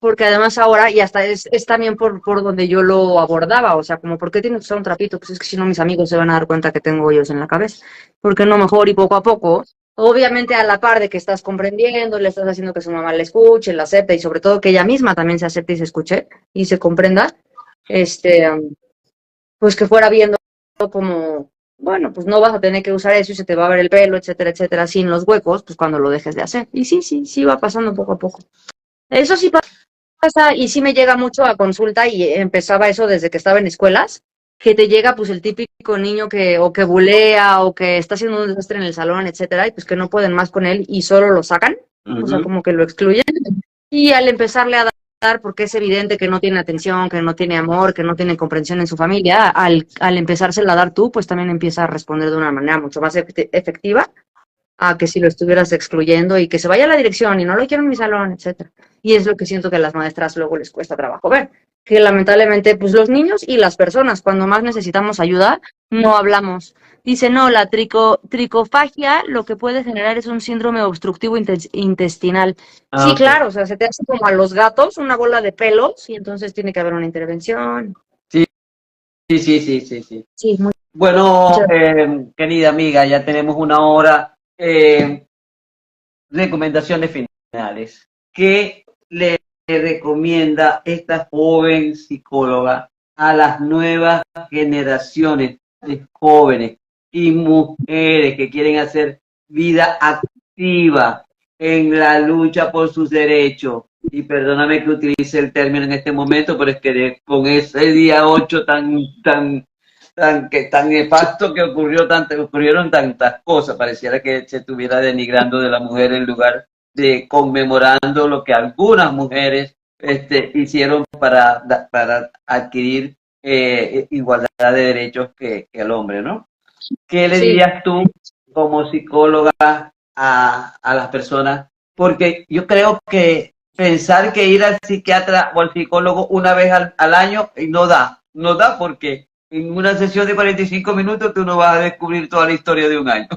[SPEAKER 2] porque además ahora, y hasta es también por donde yo lo abordaba, o sea, como, ¿por qué tienes que usar un trapito? Pues es que si no mis amigos se van a dar cuenta que tengo hoyos en la cabeza. Porque no mejor y poco a poco? Obviamente a la par de que estás comprendiendo, le estás haciendo que su mamá le escuche, la acepte y sobre todo que ella misma también se acepte y se escuche y se comprenda, este, pues que fuera viendo como, bueno, pues no vas a tener que usar eso y se te va a ver el pelo, etcétera, etcétera, sin los huecos, pues cuando lo dejes de hacer. Y sí, sí, sí va pasando poco a poco. Eso sí pasa y sí me llega mucho a consulta y empezaba eso desde que estaba en escuelas, que te llega pues el típico niño que o que bulea o que está haciendo un desastre en el salón, etcétera, y pues que no pueden más con él y solo lo sacan, o sea,
[SPEAKER 1] Ujú.
[SPEAKER 2] como que lo excluyen. Y al empezarle a dar, porque es evidente que no tiene atención, que no tiene amor, que no tiene comprensión en su familia, al empezársela a dar tú, pues también empieza a responder de una manera mucho más efectiva a que si lo estuvieras excluyendo y que se vaya a la dirección y no lo quiero en mi salón, etcétera. Y es lo que siento que a las maestras luego les cuesta trabajo ver, que lamentablemente pues los niños y las personas cuando más necesitamos ayuda no hablamos. Dice, no, la tricofagia lo que puede generar es un síndrome obstructivo intestinal.
[SPEAKER 1] Ah,
[SPEAKER 2] Sí,
[SPEAKER 1] ok.
[SPEAKER 2] claro, o sea, se te hace como a los gatos una bola de pelos y entonces tiene que haber una intervención.
[SPEAKER 1] Sí, sí, sí, sí, sí, sí.
[SPEAKER 2] Sí,
[SPEAKER 1] Bueno,
[SPEAKER 2] muchas.
[SPEAKER 1] querida amiga, ya tenemos una hora. Recomendaciones finales. ¿Qué le recomienda esta joven psicóloga a las nuevas generaciones de jóvenes y mujeres que quieren hacer vida activa en la lucha por sus derechos? Y perdóname que utilice el término en este momento, pero es que con ese día 8 tan nefasto que ocurrieron tantas cosas, pareciera que se estuviera denigrando de la mujer en lugar de conmemorando lo que algunas mujeres hicieron para adquirir igualdad de derechos que el hombre, ¿no? ¿Qué le
[SPEAKER 2] Sí,
[SPEAKER 1] dirías tú como psicóloga a las personas? Porque yo creo que pensar que ir al psiquiatra o al psicólogo una vez al año no da porque en una sesión de 45 minutos tú no vas a descubrir toda la historia de un año.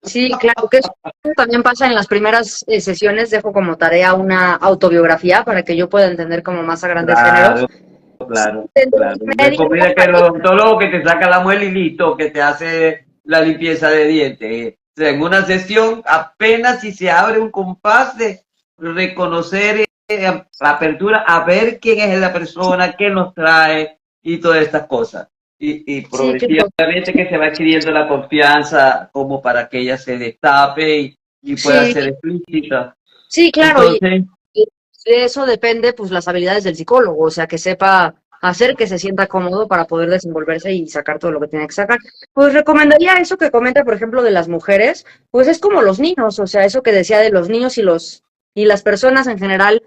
[SPEAKER 2] Sí, claro que eso también pasa en las primeras sesiones. Dejo como tarea una autobiografía para que yo pueda entender como más a grandes géneros.
[SPEAKER 1] Claro, claro,
[SPEAKER 2] Dentro
[SPEAKER 1] claro.
[SPEAKER 2] del
[SPEAKER 1] No es
[SPEAKER 2] medio,
[SPEAKER 1] comida que el odontólogo que te saca la muela y listo, que te hace la limpieza de dientes. O sea, en una sesión, apenas si se abre un compás de reconocer la apertura, a ver quién es la persona, qué nos trae y todas estas cosas. Y
[SPEAKER 2] sí, claro.
[SPEAKER 1] progresivamente que se va adquiriendo la confianza como para que ella se destape y pueda
[SPEAKER 2] Sí,
[SPEAKER 1] ser explícita.
[SPEAKER 2] sí, claro.
[SPEAKER 1] Entonces,
[SPEAKER 2] Y de eso depende, pues, las habilidades del psicólogo, o sea, que sepa hacer que se sienta cómodo para poder desenvolverse y sacar todo lo que tiene que sacar. Pues recomendaría eso que comenta, por ejemplo, de las mujeres, pues es como los niños, o sea, eso que decía de los niños y las personas en general,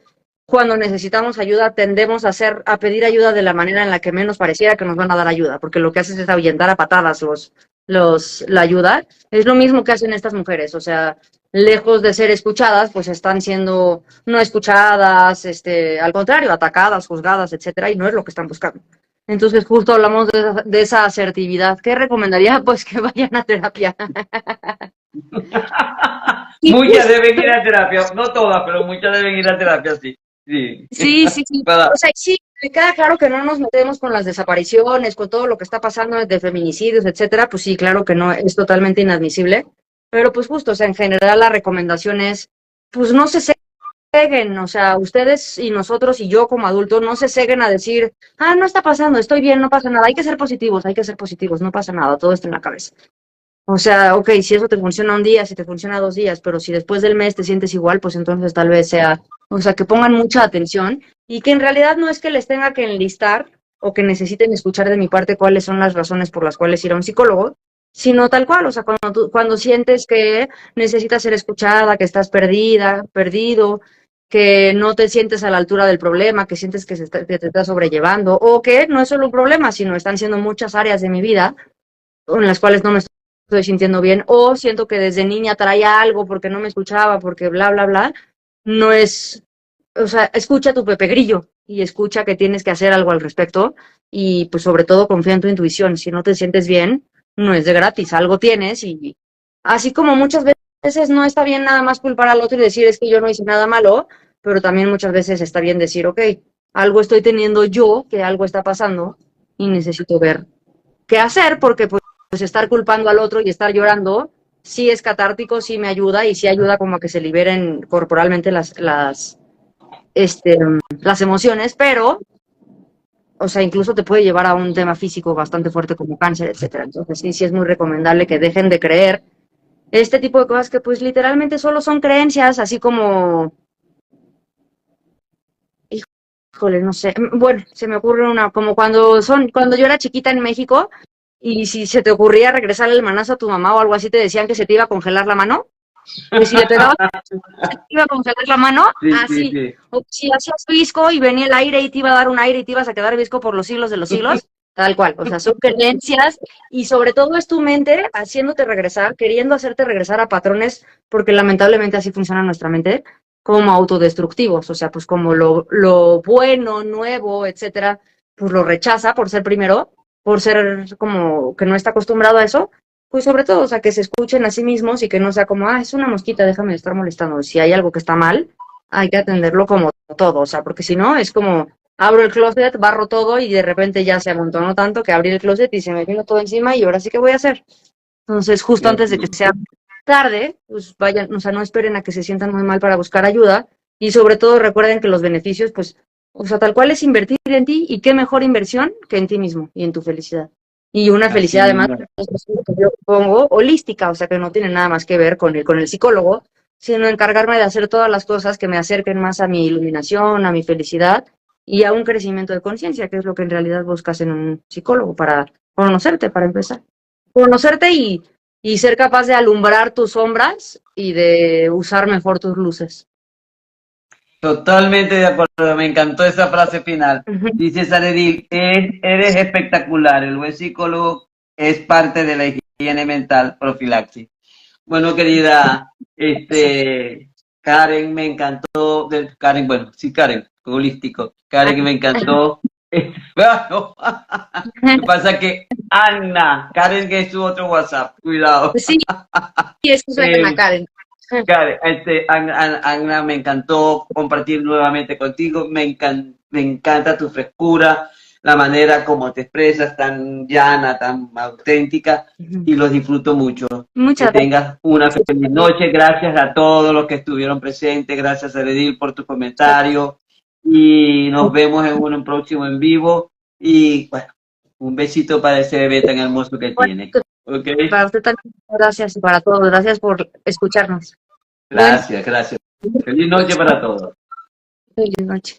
[SPEAKER 2] cuando necesitamos ayuda, tendemos a pedir ayuda de la manera en la que menos pareciera que nos van a dar ayuda, porque lo que haces es ahuyentar a patadas la ayuda. Es lo mismo que hacen estas mujeres, o sea, lejos de ser escuchadas, pues están siendo no escuchadas, al contrario, atacadas, juzgadas, etcétera, y no es lo que están buscando. Entonces, justo hablamos de esa asertividad. ¿Qué recomendaría? Pues que vayan a terapia. Y
[SPEAKER 1] muchas
[SPEAKER 2] justo,
[SPEAKER 1] deben ir a terapia, no todas, pero muchas deben ir a terapia, sí. Sí.
[SPEAKER 2] sí, sí, sí.
[SPEAKER 1] Para,
[SPEAKER 2] O sea, sí, me queda claro que no nos metemos con las desapariciones, con todo lo que está pasando de feminicidios, etcétera. Pues sí, claro que no, es totalmente inadmisible. Pero pues justo, o sea, en general la recomendación es, pues no se ceguen, o sea, ustedes y nosotros y yo como adultos no se ceguen a decir, ah, no está pasando, estoy bien, no pasa nada, hay que ser positivos, no pasa nada, todo está en la cabeza. O sea, ok, si eso te funciona un día, si te funciona 2 días, pero si después del mes te sientes igual, pues entonces tal vez sea, o sea, que pongan mucha atención y que en realidad no es que les tenga que enlistar o que necesiten escuchar de mi parte cuáles son las razones por las cuales ir a un psicólogo, sino tal cual, o sea, cuando sientes que necesitas ser escuchada, que estás perdida, perdido, que no te sientes a la altura del problema, que sientes que te está sobrellevando, o que no es solo un problema, sino están siendo muchas áreas de mi vida en las cuales no me estoy sintiendo bien, o siento que desde niña traía algo porque no me escuchaba, porque bla, bla, bla, no es, o sea, escucha tu Pepe Grillo y escucha que tienes que hacer algo al respecto y pues sobre todo confía en tu intuición. Si no te sientes bien, no es de gratis, algo tienes y así como muchas veces no está bien nada más culpar al otro y decir es que yo no hice nada malo, pero también muchas veces está bien decir, ok, algo estoy teniendo yo, que algo está pasando y necesito ver qué hacer porque pues estar culpando al otro y estar llorando sí es catártico, sí me ayuda y sí ayuda como a que se liberen corporalmente las emociones, pero, o sea, incluso te puede llevar a un tema físico bastante fuerte como cáncer, etcétera. Entonces sí, sí es muy recomendable que dejen de creer este tipo de cosas que pues literalmente solo son creencias, así como, híjole, no sé, bueno, se me ocurre una, como cuando yo era chiquita en México y si se te ocurría regresar el manazo a tu mamá o algo así, te decían que se te iba a congelar la mano, pues si le pegabas, se te iba a congelar la mano,
[SPEAKER 1] sí, sí,
[SPEAKER 2] así.
[SPEAKER 1] sí.
[SPEAKER 2] O si hacías visco y venía el aire y te iba a dar un aire y te ibas a quedar visco por los siglos de los siglos, tal cual. O sea, son creencias y sobre todo es tu mente haciéndote regresar, queriendo hacerte regresar a patrones, porque lamentablemente así funciona nuestra mente, como autodestructivos. O sea, pues como lo bueno, nuevo, etcétera, pues lo rechaza por ser primero, por ser como que no está acostumbrado a eso pues sobre todo, o sea, que se escuchen a sí mismos y que no sea como, ah, es una mosquita, déjame de estar molestando. Si hay algo que está mal, hay que atenderlo como todo, o sea, porque si no, es como, abro el closet, barro todo y de repente ya se amontonó tanto que abrí el closet y se me vino todo encima y ahora sí que voy a hacer. Entonces, justo antes de que sea tarde, pues vayan, o sea, no esperen a que se sientan muy mal para buscar ayuda y sobre todo recuerden que los beneficios, pues, o sea, tal cual es invertir en ti y qué mejor inversión que en ti mismo y en tu felicidad. Y una
[SPEAKER 1] Así
[SPEAKER 2] felicidad además,
[SPEAKER 1] mismo.
[SPEAKER 2] que yo pongo holística, o sea, que no tiene nada más que ver con el psicólogo, sino encargarme de hacer todas las cosas que me acerquen más a mi iluminación, a mi felicidad y a un crecimiento de conciencia, que es lo que en realidad buscas en un psicólogo para conocerte, para empezar. Conocerte y ser capaz de alumbrar tus sombras y de usar mejor tus luces.
[SPEAKER 1] Totalmente de acuerdo, me encantó esa frase final.
[SPEAKER 2] Ujú.
[SPEAKER 1] Dice Sanedil, eres espectacular, el buen psicólogo es parte de la higiene mental profilaxis. Bueno, querida, Karen, me encantó, Karen, bueno, sí, Karen, holístico, Karen, me encantó Bueno, lo que pasa es que Ana, Karen, que es su otro WhatsApp, cuidado.
[SPEAKER 2] Sí, y eso suena, Karen.
[SPEAKER 1] Karen, Ana, me encantó compartir nuevamente contigo, me encanta tu frescura, la manera como te expresas, tan llana, tan auténtica, y los disfruto mucho.
[SPEAKER 2] Muchas
[SPEAKER 1] Que tengas una feliz noche, gracias a todos los que estuvieron presentes, gracias a Edil por tu comentario, y nos vemos en un próximo en vivo, y bueno, un besito para ese bebé tan hermoso que tiene. ¿Okay?
[SPEAKER 2] Para usted también, gracias y para todos, gracias por escucharnos.
[SPEAKER 1] Gracias, gracias. Feliz noche para todos.
[SPEAKER 2] Feliz noche.